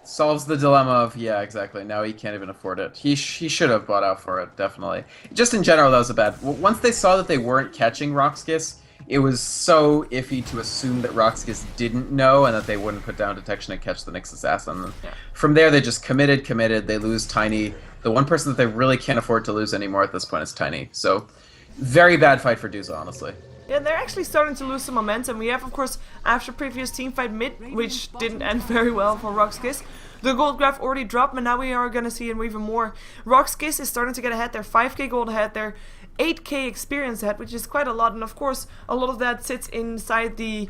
Solves the dilemma of, yeah, exactly. Now he can't even afford it. He should have bought out for it, definitely. Just in general, that was a bad... Once they saw that they weren't catching RoX.KIS, it was so iffy to assume that RoX.KIS didn't know and that they wouldn't put down detection and catch the next assassin. Yeah. From there, they just committed. They lose Tiny. The one person that they really can't afford to lose anymore at this point is Tiny. So, very bad fight for Duza, honestly. Yeah, they're actually starting to lose some momentum. We have, of course, after previous teamfight mid, which didn't end very well for RoX.KIS, the gold graph already dropped, but now we are going to see even more. RoX.KIS is starting to get ahead. They're 5k gold ahead. They're 8k experience ahead, which is quite a lot. And of course, a lot of that sits inside the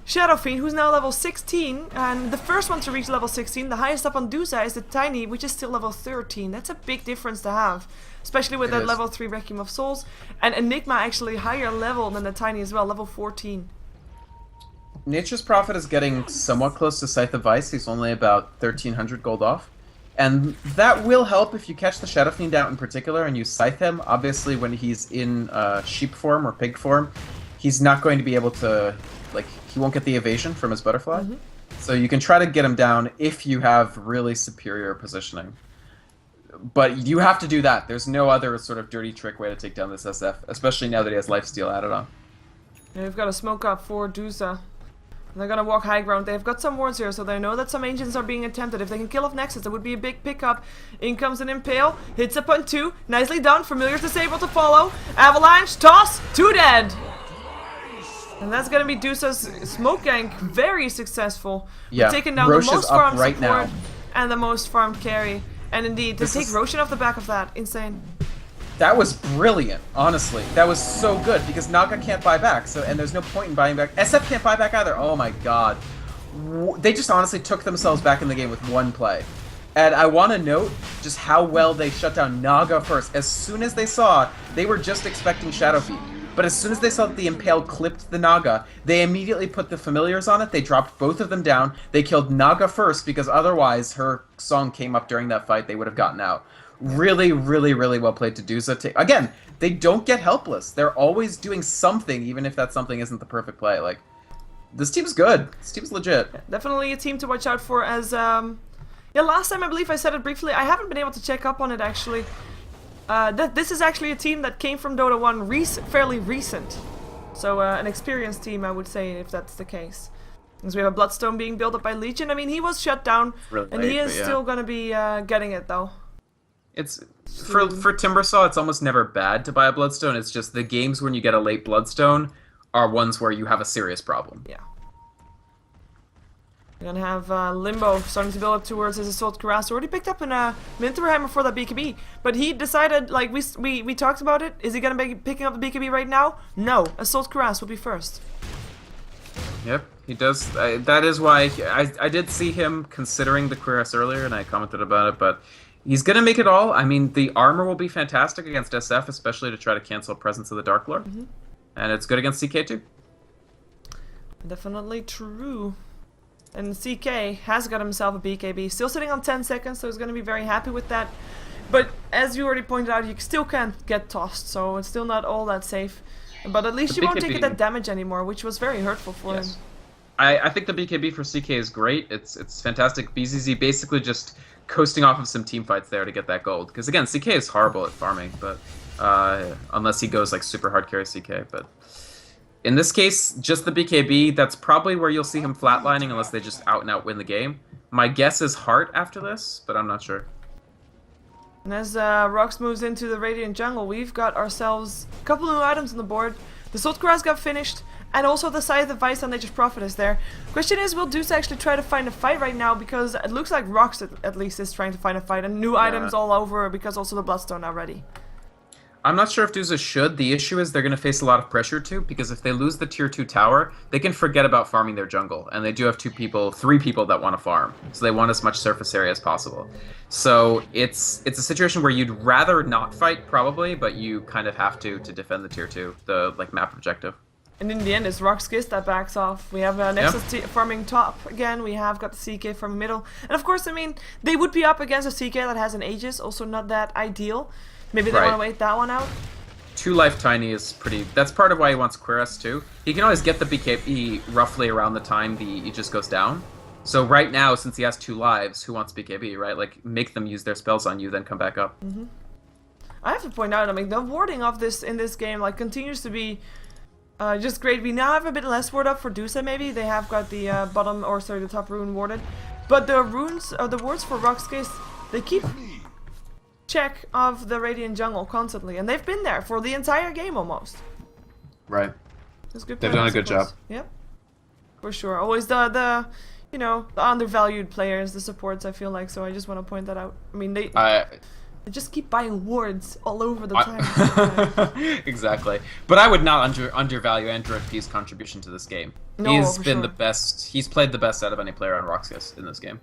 Shadow Fiend, who's now level 16. And the first one to reach level 16, the highest up on Duza, is the Tiny, which is still level 13. That's a big difference to have. Especially with that level 3 Requiem of Souls. And Enigma actually higher level than the Tiny as well, level 14. Nature's Prophet is getting somewhat close to Scythe of Vice. He's only about 1,300 gold off. And that will help if you catch the Shadow Fiend out in particular and you Scythe him. Obviously, when he's in sheep form or pig form, he's not going to be able to, like, he won't get the evasion from his butterfly. So you can try to get him down if you have really superior positioning. But you have to do that. There's no other sort of dirty trick way to take down this SF, especially now that he has lifesteal added on. Yeah, we've got a smoke up for Duza. They're gonna walk high ground. They've got some wards here, so they know that some agents are being attempted. If they can kill off Nexus, that would be a big pickup. In comes an Impale, hits up on 2, nicely done. Familiar's disabled to follow. Avalanche, toss, 2 dead. And that's gonna be Duza's smoke gank, very successful. Yeah, taking down Roche the most is farmed right support now. and the most farmed carry. And indeed, to take Roshan off the back of that, insane. That was brilliant, honestly. That was so good, because Naga can't buy back, so and there's no point in buying back. SF can't buy back either. Oh my god. They just honestly took themselves back in the game with one play. And I want to note just how well they shut down Naga first. As soon as they saw, they were just expecting Shadow Fiend. But as soon as they saw that the Impale clipped the Naga, they immediately put the Familiars on it. They dropped both of them down. They killed Naga first, because otherwise her song came up during that fight. They would have gotten out. Really, really, really well played to Duza. Again, they don't get helpless. They're always doing something, even if that something isn't the perfect play. Like, this team's good. This team's legit. Yeah, definitely a team to watch out for. As yeah, last time I believe I said it briefly. I haven't been able to check up on it actually. This is actually a team that came from Dota 1 fairly recent. So an experienced team, I would say, if that's the case. Because we have a Bloodstone being built up by Legion. I mean, he was shut down, really and he is still going to be getting it though. It's for Timbersaw, it's almost never bad to buy a Bloodstone. It's just the games when you get a late Bloodstone are ones where you have a serious problem. Yeah. We're gonna have Limbo starting to build up towards his Assault Cuirass. Already picked up a Minter Hammer for that BKB, but he decided, like we talked about it. Is he gonna be picking up the BKB right now? No, Assault Cuirass will be first. Yep, he does. That is why I did see him considering the Cuirass earlier, and I commented about it, but. He's going to make it all. I mean, the armor will be fantastic against SF, especially to try to cancel Presence of the Dark Lord. And it's good against CK too. Definitely true. And CK has got himself a BKB. Still sitting on 10 seconds, so he's going to be very happy with that. But as you already pointed out, you still can't get tossed, so it's still not all that safe. But at least you won't take that damage anymore, which was very hurtful for him. I think the BKB for CK is great. It's fantastic. BZZ basically just coasting off of some team fights there to get that gold. Because again, CK is horrible at farming, but unless he goes like super hard carry CK. But in this case, just the BKB, that's probably where you'll see him flatlining unless they just out and out win the game. My guess is Heart after this, but I'm not sure. And as RoX moves into the Radiant jungle, we've got ourselves a couple new items on the board. The Sword Cuirass got finished, and also the Scythe of Vice on Nature's Prophet is there. Question is, will Duza actually try to find a fight right now? Because it looks like RoX at least is trying to find a fight, and new items all over because also the Bloodstone now ready. I'm not sure if Duza should. The issue is they're going to face a lot of pressure too, because if they lose the tier 2 tower, they can forget about farming their jungle. And they do have 3 people that want to farm. So they want as much surface area as possible. So it's a situation where you'd rather not fight, probably, but you kind of have to defend the tier 2, the map objective. And in the end, it's RoX.KIS that backs off. We have Nexus farming top again. We have got the CK from middle. And of course, I mean, they would be up against a CK that has an Aegis, also not that ideal. Maybe they want to wait that one out. 2 life Tiny is pretty... That's part of why he wants Cuirass too. He can always get the BKB roughly around the time the Aegis goes down. So right now, since he has 2 lives, who wants BKB, right? Like, make them use their spells on you, then come back up. I have to point out, I mean, the warding of this in this game like continues to be just great. We now have a bit less ward up for Duza, maybe. They have got the the top rune warded. But the runes, the wards for RoX.KIS, they keep check of the Radiant jungle constantly, and they've been there for the entire game almost. Right. That's good. They've done a good job. Yep. For sure. Always the you know, the undervalued players, the supports, I feel like, so I just want to point that out. I mean, they just keep buying wards all over the time. Exactly. But I would not undervalue RoX.KIS' contribution to this game. No, he's been the best. He's played the best out of any player on RoX.KIS in this game.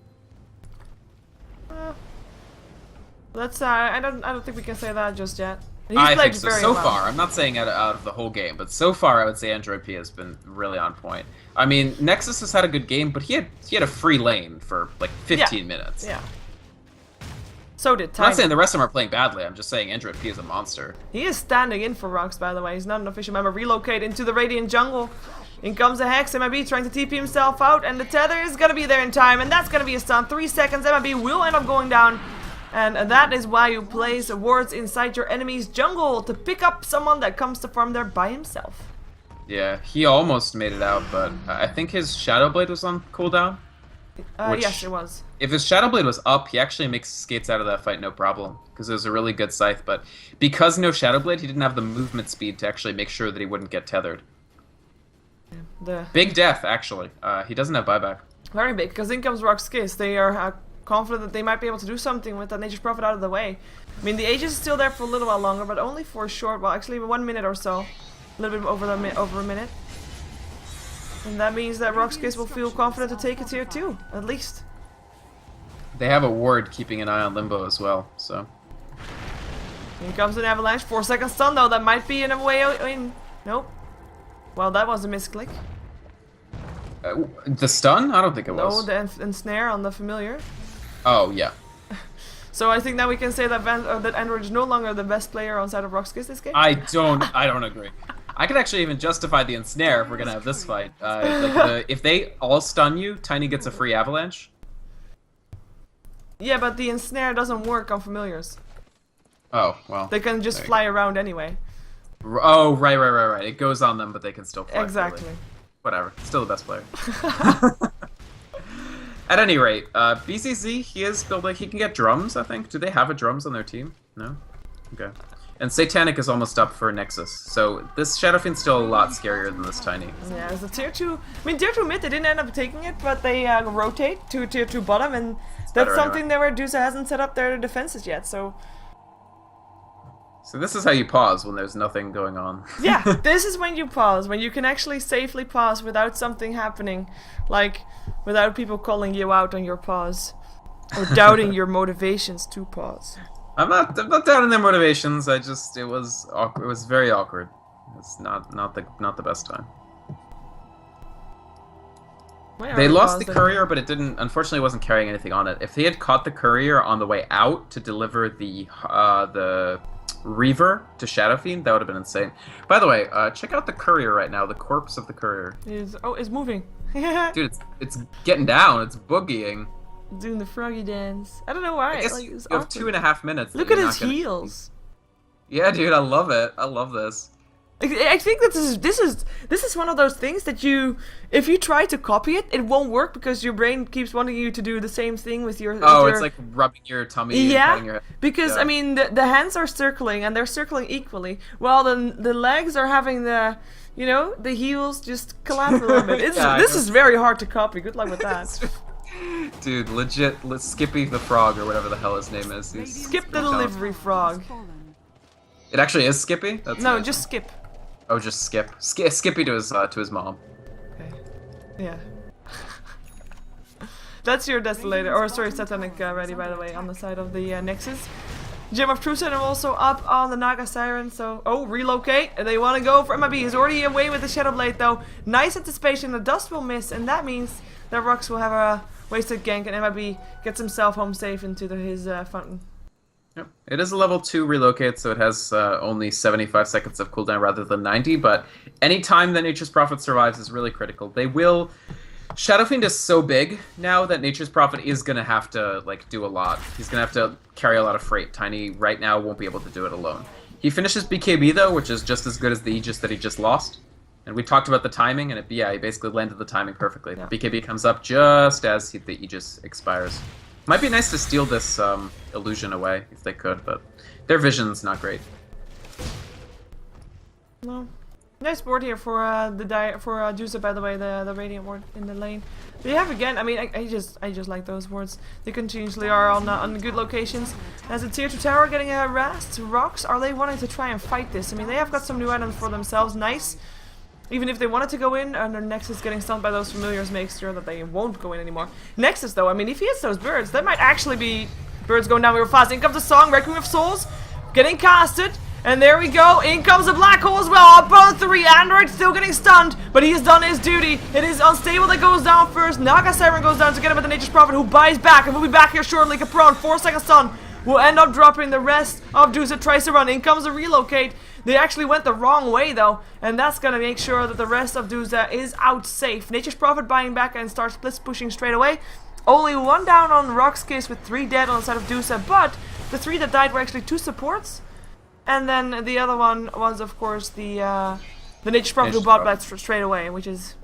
Let's I don't think we can say that just yet. I think so. So far, I'm not saying out of the whole game, but so far I would say RoX.KIS has been really on point. I mean, Nexus has had a good game, but he had a free lane for like 15 minutes. Yeah. So did Tiny. I'm not saying the rest of them are playing badly. I'm just saying RoX.KIS is a monster. He is standing in for RoX, by the way. He's not an official member. Relocate into the Radiant jungle. In comes a Hex. MIB trying to TP himself out, and the tether is gonna be there in time, and that's gonna be a stun. 3 seconds. MIB will end up going down. And that is why you place wards inside your enemy's jungle to pick up someone that comes to farm there by himself. Yeah, he almost made it out, but I think his Shadow Blade was on cooldown. Yes, it was. If his Shadow Blade was up, he actually skates out of that fight no problem, because it was a really good scythe. But because no Shadow Blade, he didn't have the movement speed to actually make sure that he wouldn't get tethered. Big death, actually. He doesn't have buyback. Very big, because in comes RoX.KIS. They are confident that they might be able to do something with that Nature's Prophet out of the way. I mean, the Aegis is still there for a little while longer, but only for a short while. Actually, 1 minute or so. A little bit over a minute. And that means that RoX.KIS will feel confident to take a tier 2, at least. They have a ward keeping an eye on Limbo as well, so... Here comes an avalanche. 4 second stun, though. That might be in a way in... Nope. Well, that was a misclick. The stun? I don't think it was. No, the ensnare on the familiar. Oh, yeah. So I think now we can say that that Android is no longer the best player on side of RoX.KIS this game? I don't agree. I could actually even justify the ensnare if we're gonna have this fight. If they all stun you, Tiny gets a free avalanche. Yeah, but the ensnare doesn't work on familiars. Oh, well. They can just fly around anyway. Oh, right. It goes on them, but they can still fly. Exactly. Really. Whatever. Still the best player. At any rate, BZZ, he is building. He can get drums, I think. Do they have a drums on their team? No? Okay. And Satanic is almost up for Nexus. So this Shadow Fiend's still a lot scarier than this Tiny. Yeah, it's a tier 2. I mean, tier 2 mid, they didn't end up taking it, but they rotate to tier 2 bottom, and that's something that where Duza hasn't set up their defenses yet, so... So this is how you pause when there's nothing going on. Yeah, this is when you pause, when you can actually safely pause without something happening, like without people calling you out on your pause or doubting your motivations to pause. I'm not doubting their motivations. I just it was awkward. It was very awkward. It's not the best time. They lost the courier, but it didn't. Unfortunately, wasn't carrying anything on it. If they had caught the courier on the way out to deliver the Reaver to Shadow Fiend, that would have been insane. By the way, check out the courier right now. The corpse of the courier. It's moving. Dude, it's getting down. It's boogieing. Doing the froggy dance. I don't know why. I guess like, you have 2.5 minutes. Look at his heels. Yeah, dude, I love it. I love this. I think that this is one of those things that if you try to copy it, it won't work because your brain keeps wanting you to do the same thing with your. It's like rubbing your tummy. Yeah, and patting your head. Because I mean the hands are circling and they're circling equally, while the legs are having the the heels just collapse a little bit. This is very hard to copy. Good luck with that. Dude, legit, Skippy the Frog or whatever the hell his name is. Skip the delivery frog. It actually is Skippy? That's no, amazing. Just Skip. Oh, just Skip. Skippy to his mom. Okay. Yeah. That's your desolator, or sorry, Satanic ready by the way on the side of the Nexus. Gem of Truth and also up on the Naga Siren, so relocate. And they want to go for MIB. He's already away with the Shadow Blade though. Nice anticipation. The dust will miss, and that means that RoX will have a wasted gank, and MIB gets himself home safe into his fountain. Yep. It is a level 2 relocate, so it has only 75 seconds of cooldown rather than 90, but any time that Nature's Prophet survives is really critical. They will... Shadow Fiend is so big now that Nature's Prophet is going to have to do a lot. He's going to have to carry a lot of freight. Tiny right now won't be able to do it alone. He finishes BKB though, which is just as good as the Aegis that he just lost. And we talked about the timing, and he basically landed the timing perfectly. Yeah. BKB comes up just as the Aegis expires. Might be nice to steal this illusion away if they could, but their vision's not great. No. Nice board here for Duza, by the way, the Radiant ward in the lane. They have again. I mean, I just like those wards. They continuously are on good locations. As a tier 2 tower getting harassed, RoX, are they wanting to try and fight this? I mean, they have got some new items for themselves. Nice. Even if they wanted to go in, and their Nexus getting stunned by those familiars makes sure that they won't go in anymore. Nexus, though, I mean, if he hits those birds, that might actually be birds going down real fast. In comes the song, Requiem of Souls, getting casted, and there we go. In comes a black hole as well. Up on 3, Android still getting stunned, but he has done his duty. It is Unstable that goes down first. Naga Siren goes down to get him at the Nature's Prophet, who buys back, and we'll be back here shortly. Capron, 4-second stun, will end up dropping. The rest of Duza tries to run. In comes a relocate. They actually went the wrong way though, and that's gonna make sure that the rest of Duza is out safe. Nature's Prophet buying back and starts splits pushing straight away. Only 1 down on RoX.KIS with 3 dead on the side of Duza, but the 3 that died were actually 2 supports. And then the other one was of course the Nature's Prophet who bought back straight away, which is,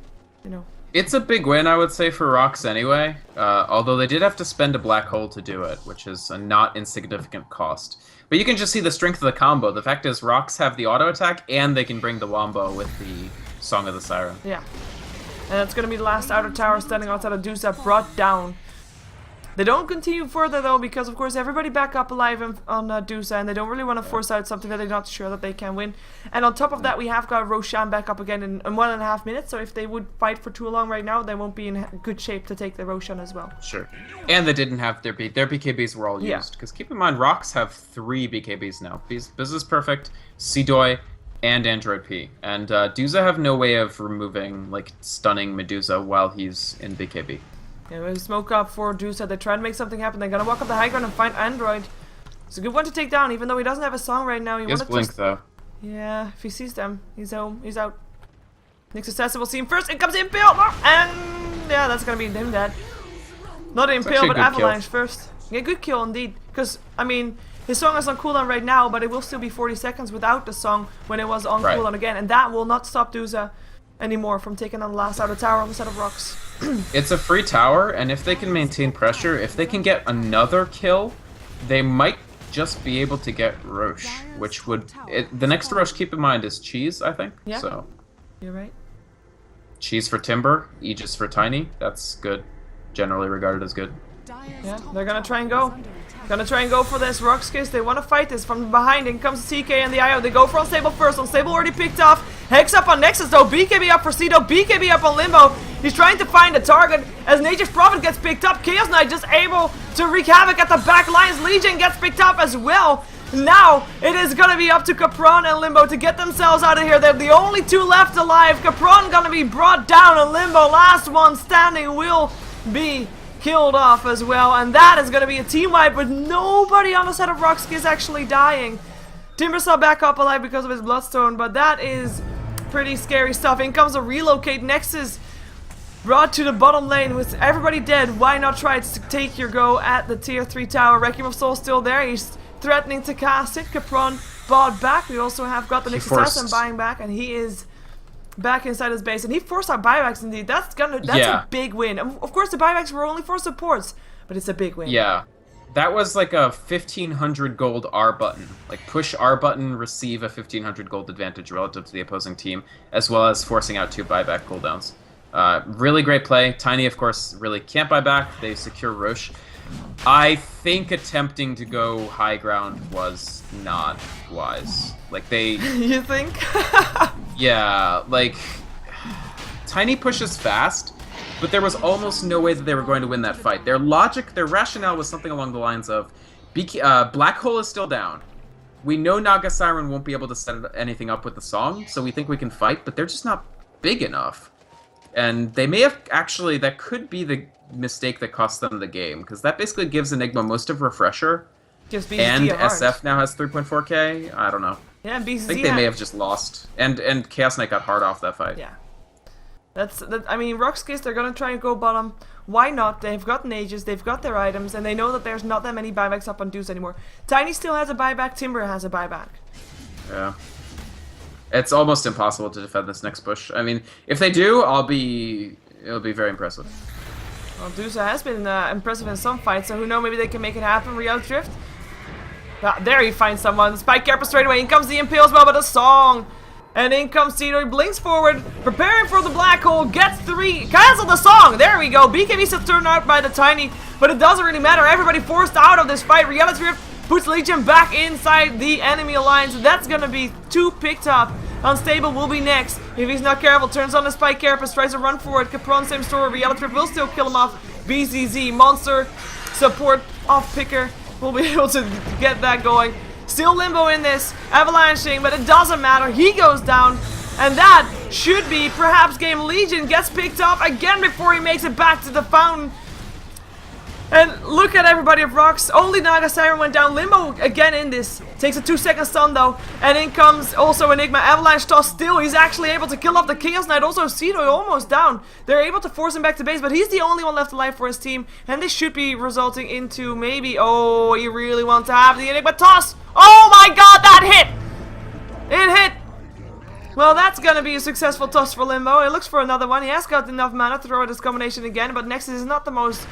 It's a big win, I would say, for RoX anyway, although they did have to spend a black hole to do it, which is a not insignificant cost. But you can just see the strength of the combo. The fact is, RoX have the auto attack, and they can bring the Wombo with the Song of the Siren. Yeah. And that's going to be the last outer tower standing outside of Duza brought down. They don't continue further though, because of course everybody back up alive on Duza, and they don't really want to force out something that they're not sure that they can win. And on top of that, we have got Roshan back up again in 1.5 minutes, so if they would fight for too long right now, they won't be in good shape to take the Roshan as well. Sure. And they didn't have their BKBs were all used, because keep in mind, RoX have 3 BKBs now. Business Perfect, Seedoy, and Android P. And Duza have no way of removing, stunning Medusa while he's in BKB. Yeah, we smoke up for Duza. They try to make something happen. They're gonna walk up the high ground and find Android. It's a good one to take down, even though he doesn't have a song right now. He has Blink, though. Yeah, if he sees them, he's home. He's out. Nick's assassin will see him first. It comes Impale! And yeah, that's gonna be him dead. Not Impale, but Avalanche first. Yeah, good kill indeed. Because, I mean, his song is on cooldown right now, but it will still be 40 seconds without the song when it was on cooldown again. And that will not stop Duza anymore from taking on the last outer tower on the side of RoX. It's a free tower, and if they can maintain pressure, if they can get another kill, they might just be able to get Roche, which would... the next Roche, keep in mind, is Cheese, I think. Yeah, so. You're right. Cheese for Timber, Aegis for Tiny. That's good. Generally regarded as good. Yeah, they're gonna try and go. Gonna try and go for this RoX.KIS. They want to fight this from behind. In comes the TK and the IO. They go for Unstable first. Unstable already picked off. Hex up on Nexus though. BKB up for Cedo. BKB up on Limbo. He's trying to find a target as Nature's Prophet gets picked up. Chaos Knight just able to wreak havoc at the back lines. Legion gets picked up as well. Now, it is gonna be up to Capron and Limbo to get themselves out of here. They're the only two left alive. Capron gonna be brought down, and Limbo, last one standing, will be killed off as well. And that is gonna be a team wipe with nobody on the side of RoX.KIS actually dying. Timbersaw back up alive because of his Bloodstone, but that is pretty scary stuff. In comes a relocate. Nexus brought to the bottom lane with everybody dead. Why not try to take your go at the tier 3 tower? Requiem of Soul still there. He's threatening to cast it. Capron bought back. We also have got the Nexus Assassin buying back, and he is back inside his base. And he forced out buybacks indeed. That's a big win. Of course, the buybacks were only for supports, but it's a big win. Yeah. That was like a 1500 gold R button. Like push R button, receive a 1500 gold advantage relative to the opposing team, as well as forcing out 2 buyback cooldowns. Really great play. Tiny, of course, really can't buy back. They secure Roche. I think attempting to go high ground was not wise. Like they... You think? Yeah, like... Tiny pushes fast, but there was almost no way that they were going to win that fight. Their logic, their rationale was something along the lines of, Black Hole is still down. We know Naga Siren won't be able to set anything up with the song, so we think we can fight, but they're just not big enough. And they may have actually, that could be the mistake that cost them the game, because that basically gives Enigma most of Refresher, and SF now has 3.4k. I don't know. Yeah, and BCZ I think they may have just lost, and Chaos Knight got hard off that fight. Yeah. I mean, RoX.KIS, they're gonna try and go bottom. Why not? They've got Nages, they've got their items, and they know that there's not that many buybacks up on Duza anymore. Tiny still has a buyback, Timber has a buyback. Yeah. It's almost impossible to defend this next push. I mean, if they do, it'll be very impressive. Well, Duza has been impressive in some fights, so who knows, maybe they can make it happen. Reality Drift. There he finds someone. Spike Carapace straight away. In comes the Impale as well, but a song. And in comes Tito. He blinks forward, preparing for the Black Hole. Gets 3. Cancel the song. There we go. BKB still turned out by the Tiny, but it doesn't really matter. Everybody forced out of this fight. Reality Drift puts Legion back inside the enemy alliance. That's gonna be 2 picked up. Unstable will be next. If he's not careful, turns on the Spike Carapace, tries to run forward. Capron, same story. Reality Drift will still kill him off. BZZ, Monster, support, off picker, will be able to get that going. Still Limbo in this, avalanching, but it doesn't matter. He goes down, and that should be perhaps game. Legion gets picked up again before he makes it back to the fountain. And look at everybody of RoX. Only Naga Siren went down. Limbo again in this. Takes a 2-second stun though. And in comes also Enigma. Avalanche toss still. He's actually able to kill off the Chaos Knight. Also Cito almost down. They're able to force him back to base, but he's the only one left alive for his team. And this should be resulting into maybe... Oh, he really wants to have the Enigma toss. Oh my god, that hit! It hit! Well, that's gonna be a successful toss for Limbo. He looks for another one. He has got enough mana to throw at this combination again, but Nexus is not the most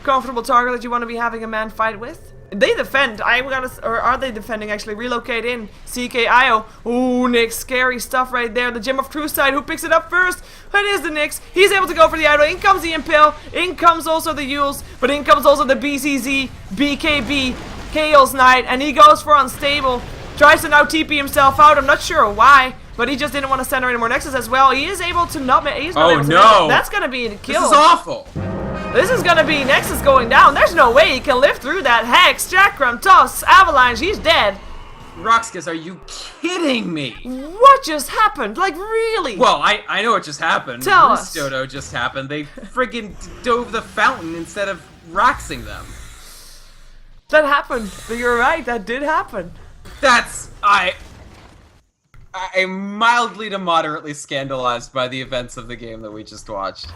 comfortable target that you want to be having a man fight with. They defend. Or are they defending actually? Relocate in. CKIO. Ooh, Nyx. Scary stuff right there. The Gem of True Side. Who picks it up first? It is the Nyx. He's able to go for the idol. In comes the Impale. In comes also the Yules. But in comes also the BCZ, BKB, Chaos Knight. And he goes for Unstable. Tries to now TP himself out. I'm not sure why, but he just didn't want to send her any more Nexus as well. He is able to not... He's not able to no! That's going to be a kill. This is awful! This is gonna be Nexus going down. There's no way he can live through that. Hex, Chakram, Toss, Avalanche, he's dead. RoX.KIS, are you kidding me? What just happened? Like, really? Well, I know what just happened. Tell us. Dodo just happened. They friggin' dove the fountain instead of Roxing them. That happened. You're right, that did happen. That's... I'm mildly to moderately scandalized by the events of the game that we just watched.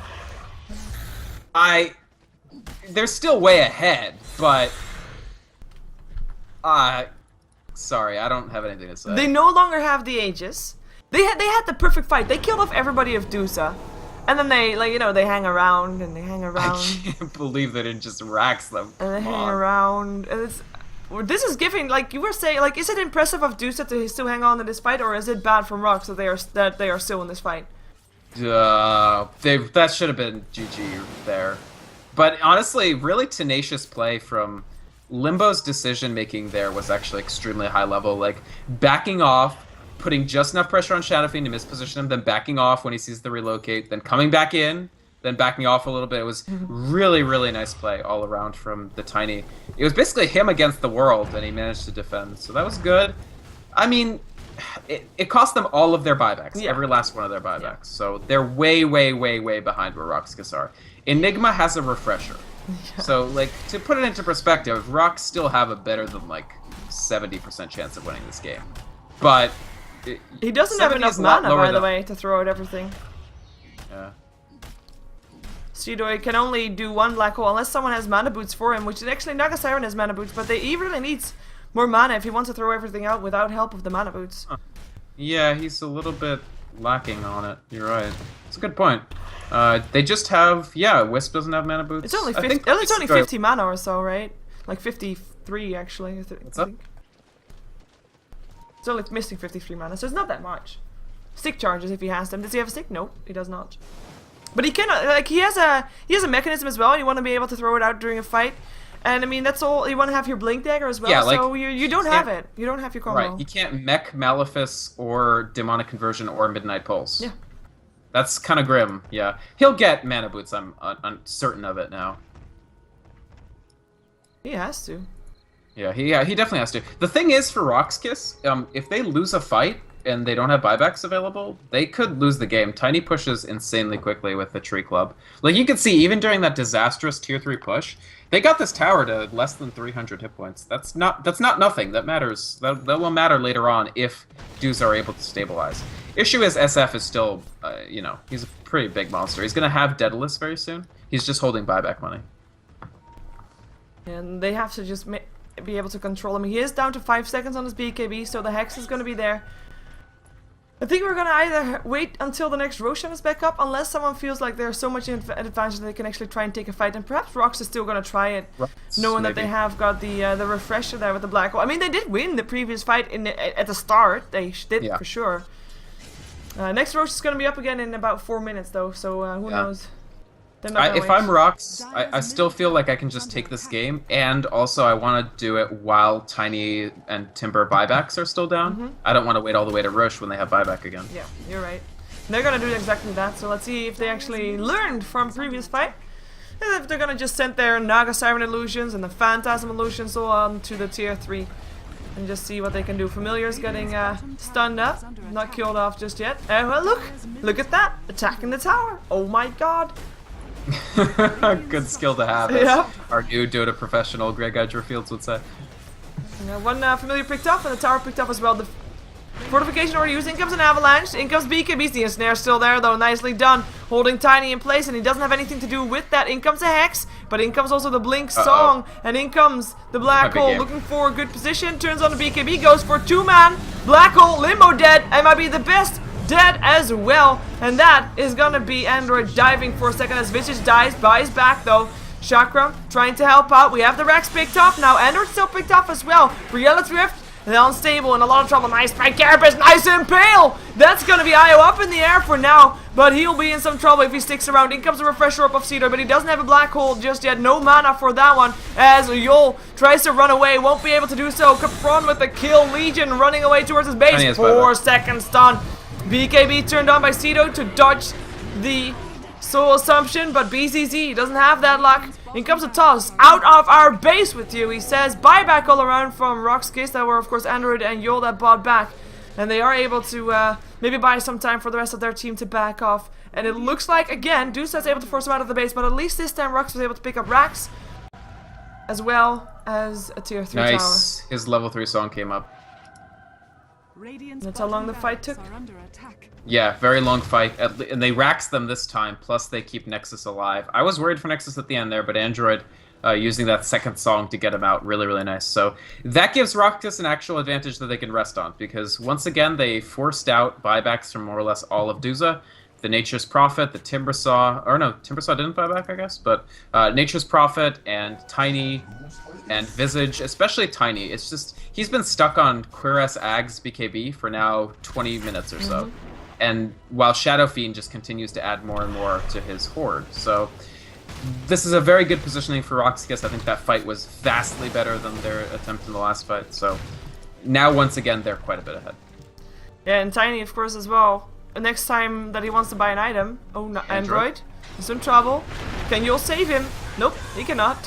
They're still way ahead, but... sorry, I don't have anything to say. They no longer have the Aegis. They had the perfect fight. They killed off everybody of Duza. And then they, like, you know, they hang around, and they hang around. I can't believe they didn't just rax them. And they hang around, and it's... This is giving, like you were saying, like, is it impressive of Duza to still hang on in this fight, or is it bad from RoX that they are still in this fight? That should have been GG there. But honestly, really tenacious play from Limbo's decision-making there was actually extremely high level. Like, backing off, putting just enough pressure on Shadow Fiend to misposition him, then backing off when he sees the relocate, then coming back in, then backing off a little bit. It was really, really nice play all around from the Tiny. It was basically him against the world, and he managed to defend. So that was good. I mean, it cost them all of their buybacks, every last one of their buybacks. Yeah. So they're way, way, way, way behind where RoX.KIS are. Enigma has a refresher. Yeah. So, like, to put it into perspective, RoX still have a better than, like, 70% chance of winning this game. But... he doesn't have enough mana, by the way, to throw out everything. Yeah. Cedo can only do one black hole unless someone has mana boots for him, which is actually Naga Siren has mana boots, but he really needs more mana if he wants to throw everything out without help of the mana boots. Huh. Yeah, he's a little bit lacking on it. You're right. It's a good point. They just have, Wisp doesn't have mana boots. It's only 50, it's only 50 mana or so, right? Like 53 actually. What's up? It's only missing 53 mana, so it's not that much. Stick charges if he has them. Does he have a stick? No, he does not. But he can, like, he has a mechanism as well. You want to be able to throw it out during a fight. And I mean, that's all. You want to have your Blink Dagger as well. Yeah, like, so you don't have it. You don't have your combo. Right. You can't mech Malefice or Demonic Conversion or Midnight Pulse. Yeah. That's kind of grim. Yeah. He'll get mana boots. I'm certain of it now. He has to. Yeah, he definitely has to. The thing is, for RoX.KIS, if they lose a fight and they don't have buybacks available, they could lose the game. Tiny pushes insanely quickly with the Tree Club. Like, you can see, even during that disastrous Tier 3 push, they got this tower to less than 300 hit points. That's not nothing. That matters. That will matter later on if Duza are able to stabilize. Issue is SF is still, you know, he's a pretty big monster. He's going to have Daedalus very soon. He's just holding buyback money. And they have to just be able to control him. He is down to 5 seconds on his BKB, so the Hex is going to be there. I think we're going to either wait until the next Roshan is back up, unless someone feels like they're so much in advantage that they can actually try and take a fight. And perhaps RoX is still going to try it, knowing that they have got the refresher there with the black hole. I mean, they did win the previous fight at the start. They did, for sure. Next Roshan is going to be up again in about 4 minutes, though, so who knows. If I'm RoX, I still feel like I can just take this game, and also I want to do it while Tiny and Timber buybacks are still down. I don't want to wait all the way to Rosh when they have buyback again. Yeah, you're right. They're going to do exactly that, so let's see if they actually learned from previous fight. And if they're going to just send their Naga Siren illusions and the Phantasm illusions on to the Tier 3. And just see what they can do. Familiar's getting stunned up, not killed off just yet. Well, look at that, attacking the tower. Oh my god. Good skill to have, as our new Dota professional Greg Edgerfields would say. One Familiar picked up, and the tower picked up as well. The fortification already used. In comes an avalanche. In comes BKB. The ensnare still there, though. Nicely done. Holding Tiny in place, and he doesn't have anything to do with that. In comes a Hex, but in comes also the Blink Song, and in comes the Black Hole. Looking for a good position. Turns on the BKB. Goes for 2-man. Black Hole. Limbo dead. And might be the best. Dead as well, and that is gonna be Android diving for a second as Vicious buys back though. Chakra trying to help out. We have the Rex picked up now. Android still picked up as well. Briella Thrift, they're unstable, in a lot of trouble. Nice Spike Carapace, nice Impale. That's gonna be Io up in the air for now, but he'll be in some trouble if he sticks around. In comes a refresher up of Cedar, but he doesn't have a black hole just yet. No mana for that one as Yol tries to run away, won't be able to do so. Capron with the kill. Legion running away towards his base. 4 second stun. BKB turned on by Cedo to dodge the Soul Assumption, but BZZ doesn't have that luck. In comes a toss out of our base with you, he says. Buyback all around from RoX.KIS, that were of course Android and Yol that bought back. And they are able to maybe buy some time for the rest of their team to back off. And it looks like, again, Duza is able to force him out of the base, but at least this time RoX was able to pick up Rax, as well as a Tier 3 tower. Nice, his level 3 song came up. That's how long the fight took. Yeah, very long fight, and they Rax them this time, plus they keep Nexus alive. I was worried for Nexus at the end there, but Android using that second song to get him out, really, really nice. So that gives RoX.KIS an actual advantage that they can rest on, because once again, they forced out buybacks from more or less all of Duza. The Nature's Prophet, the Timbersaw, or no, Timbersaw didn't buy back, I guess, but Nature's Prophet and Tiny and Visage, especially Tiny, it's just, he's been stuck on Quiress Ag's BKB for now 20 minutes or so. And while Shadow Fiend just continues to add more and more to his horde. So this is a very good positioning for RoX.KIS. I think that fight was vastly better than their attempt in the last fight. So now, once again, they're quite a bit ahead. Yeah, and Tiny, of course, as well. Next time that he wants to buy an item, oh, no, Android. He's in trouble. Can Yul save him? Nope, he cannot.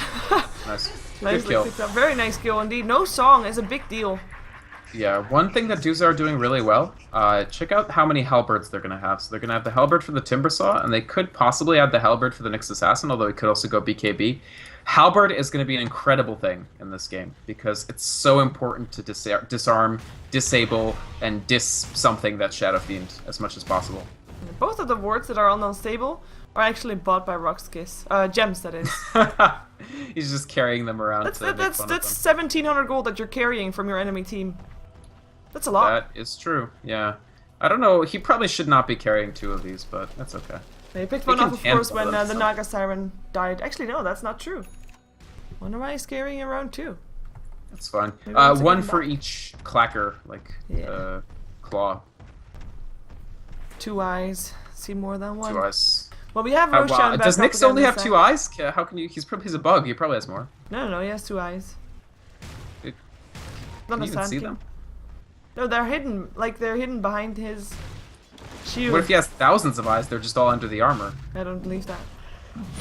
Nice. Good Nicely kill. picked up. Very nice kill indeed. No song is a big deal. Yeah, one thing that Duza are doing really well, check out how many halberds they're going to have. So they're going to have the halberd for the Timbersaw, and they could possibly add the halberd for the Nyx Assassin, although it could also go BKB. Halberd is going to be an incredible thing in this game, because it's so important to disarm, disable, and something that's Shadow Fiend as much as possible. Both of the wards that are on unstable are actually bought by RoX.KIS. Gems, that is. He's just carrying them around. That's 1,700 gold that you're carrying from your enemy team. That's a lot. That is true, yeah. I don't know, he probably should not be carrying 2 of these, but that's okay. They picked one up, of course, when the Naga Siren died. Actually, no, that's not true. Wonder why he's carrying around 2. That's fine. One for each clacker, like, claw. 2 eyes. See more than one. 2 eyes. Well, we have Roshan back. Does Nyx only have 2 eyes? How can you? He's a bug. He probably has more. No, he has 2 eyes. Can Not you a even Sand see King. them? No, they're hidden. Like, they're hidden behind his shield. What if he has thousands of eyes? They're just all under the armor. I don't believe that.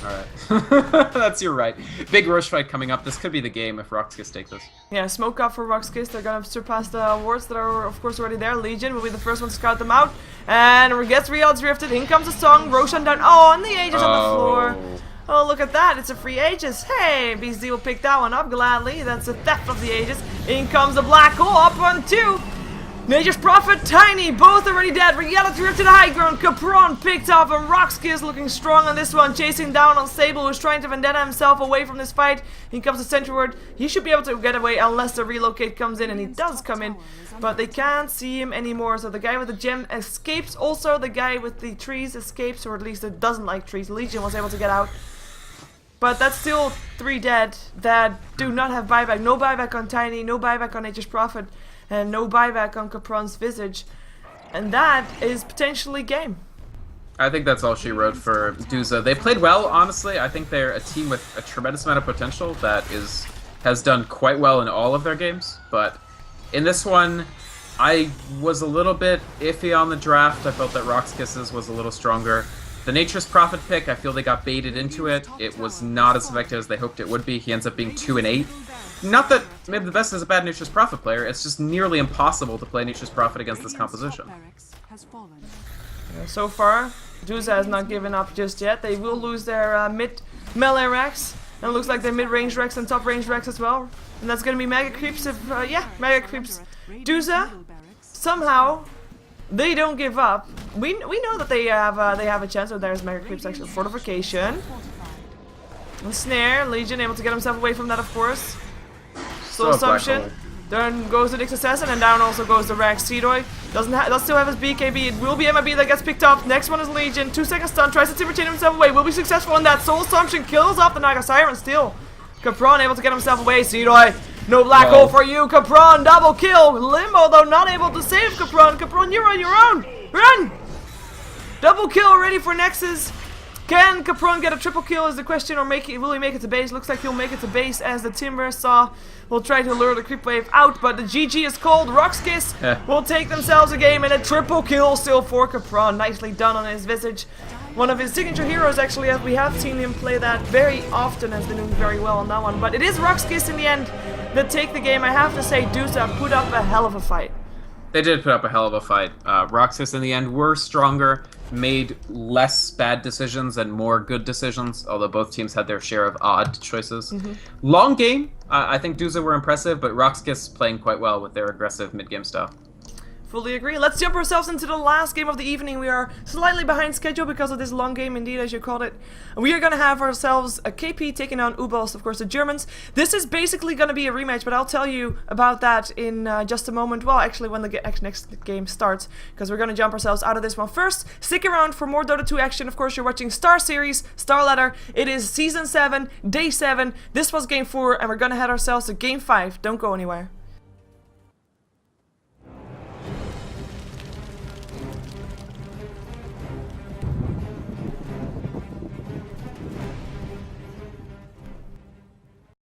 Alright. That's your right. Big Roche fight coming up. This could be the game if RoX.KIS take this. Yeah, smoke up for RoX.KIS. They're gonna surpass the wards that are, of course, already there. Legion will be the first one to scout them out. And gets Riyad's Rifted. In comes the song. Roshan down. Oh, and the Aegis on the floor. Oh, look at that. It's a free Aegis. Hey, BZ will pick that one up gladly. That's a theft of the Aegis. In comes the Black Hole. Up on 2. Nature's Prophet, Tiny, both already dead. Reality Rift to the high ground. Capron picked up, and RoX.KIS looking strong on this one, chasing down on Sable, who's trying to vendetta himself away from this fight. He comes to Sentry Ward. He should be able to get away unless the relocate comes in, and he does come in, but they can't see him anymore. So the guy with the gem escapes. Also, the guy with the trees escapes, or at least it doesn't like trees. Legion was able to get out. But that's still 3 dead that do not have buyback. No buyback on Tiny, no buyback on Nature's Prophet, and no buyback on Capron's Visage. And that is potentially game. I think that's all she wrote for Duza. They played well, honestly. I think they're a team with a tremendous amount of potential that has done quite well in all of their games. But in this one, I was a little bit iffy on the draft. I felt that RoX.KIS's was a little stronger. The Nature's Prophet pick, I feel they got baited into it. It was not as effective as they hoped it would be. He ends up being 2 and 8. Not that maybe the best is a bad Nature's Prophet player, it's just nearly impossible to play Nature's Prophet against this composition. So far, Duza has not given up just yet. They will lose their mid melee Rex, and it looks like their mid-range Rex and top-range Rex as well. And that's gonna be Mega Creeps if, Mega Creeps. Duza, somehow, they don't give up. We know that they have a chance. So there's Mega Creeps actually. Fortification. And Snare, Legion able to get himself away from that, of course. Soul Assumption. Then goes the Nyx Assassin, and down also goes the Rex. Seedoy does still have his BKB. It will be MIB that gets picked up. Next one is Legion. 2-second stun. Tries to Timber Chain himself away. Will be successful in that. Soul Assumption kills off the Naga Siren still. Capron able to get himself away. Seedoy. No black hole for you. Capron double kill. Limbo though not able to save Capron. Capron, you're on your own. Run! Double kill already for Nexus. Can Capron get a triple kill is the question, or will he make it to base? Looks like he'll make it to base as the Timbersaw will try to lure the creep wave out, but the GG is called. RoX.KIS will take themselves a game, and a triple kill still for Capron. Nicely done on his Visage. One of his signature heroes, actually, as we have seen him play that very often, has been doing very well on that one. But it is RoX.KIS in the end that take the game. I have to say, Duza put up a hell of a fight. They did put up a hell of a fight. RoX.KIS in the end were stronger, made less bad decisions and more good decisions, although both teams had their share of odd choices. Long game, I think Duza were impressive, but RoX.KIS playing quite well with their aggressive mid-game style. Fully agree. Let's jump ourselves into the last game of the evening. We are slightly behind schedule because of this long game, indeed, as you called it. We are going to have ourselves a KP taking on Ubos, of course, the Germans. This is basically going to be a rematch, but I'll tell you about that in just a moment. Well, actually, when the next game starts, because we're going to jump ourselves out of this one. First, stick around for more Dota 2 action. Of course, you're watching StarSeries, Star Ladder. It is Season 7, Day 7. This was Game 4, and we're going to head ourselves to Game 5. Don't go anywhere.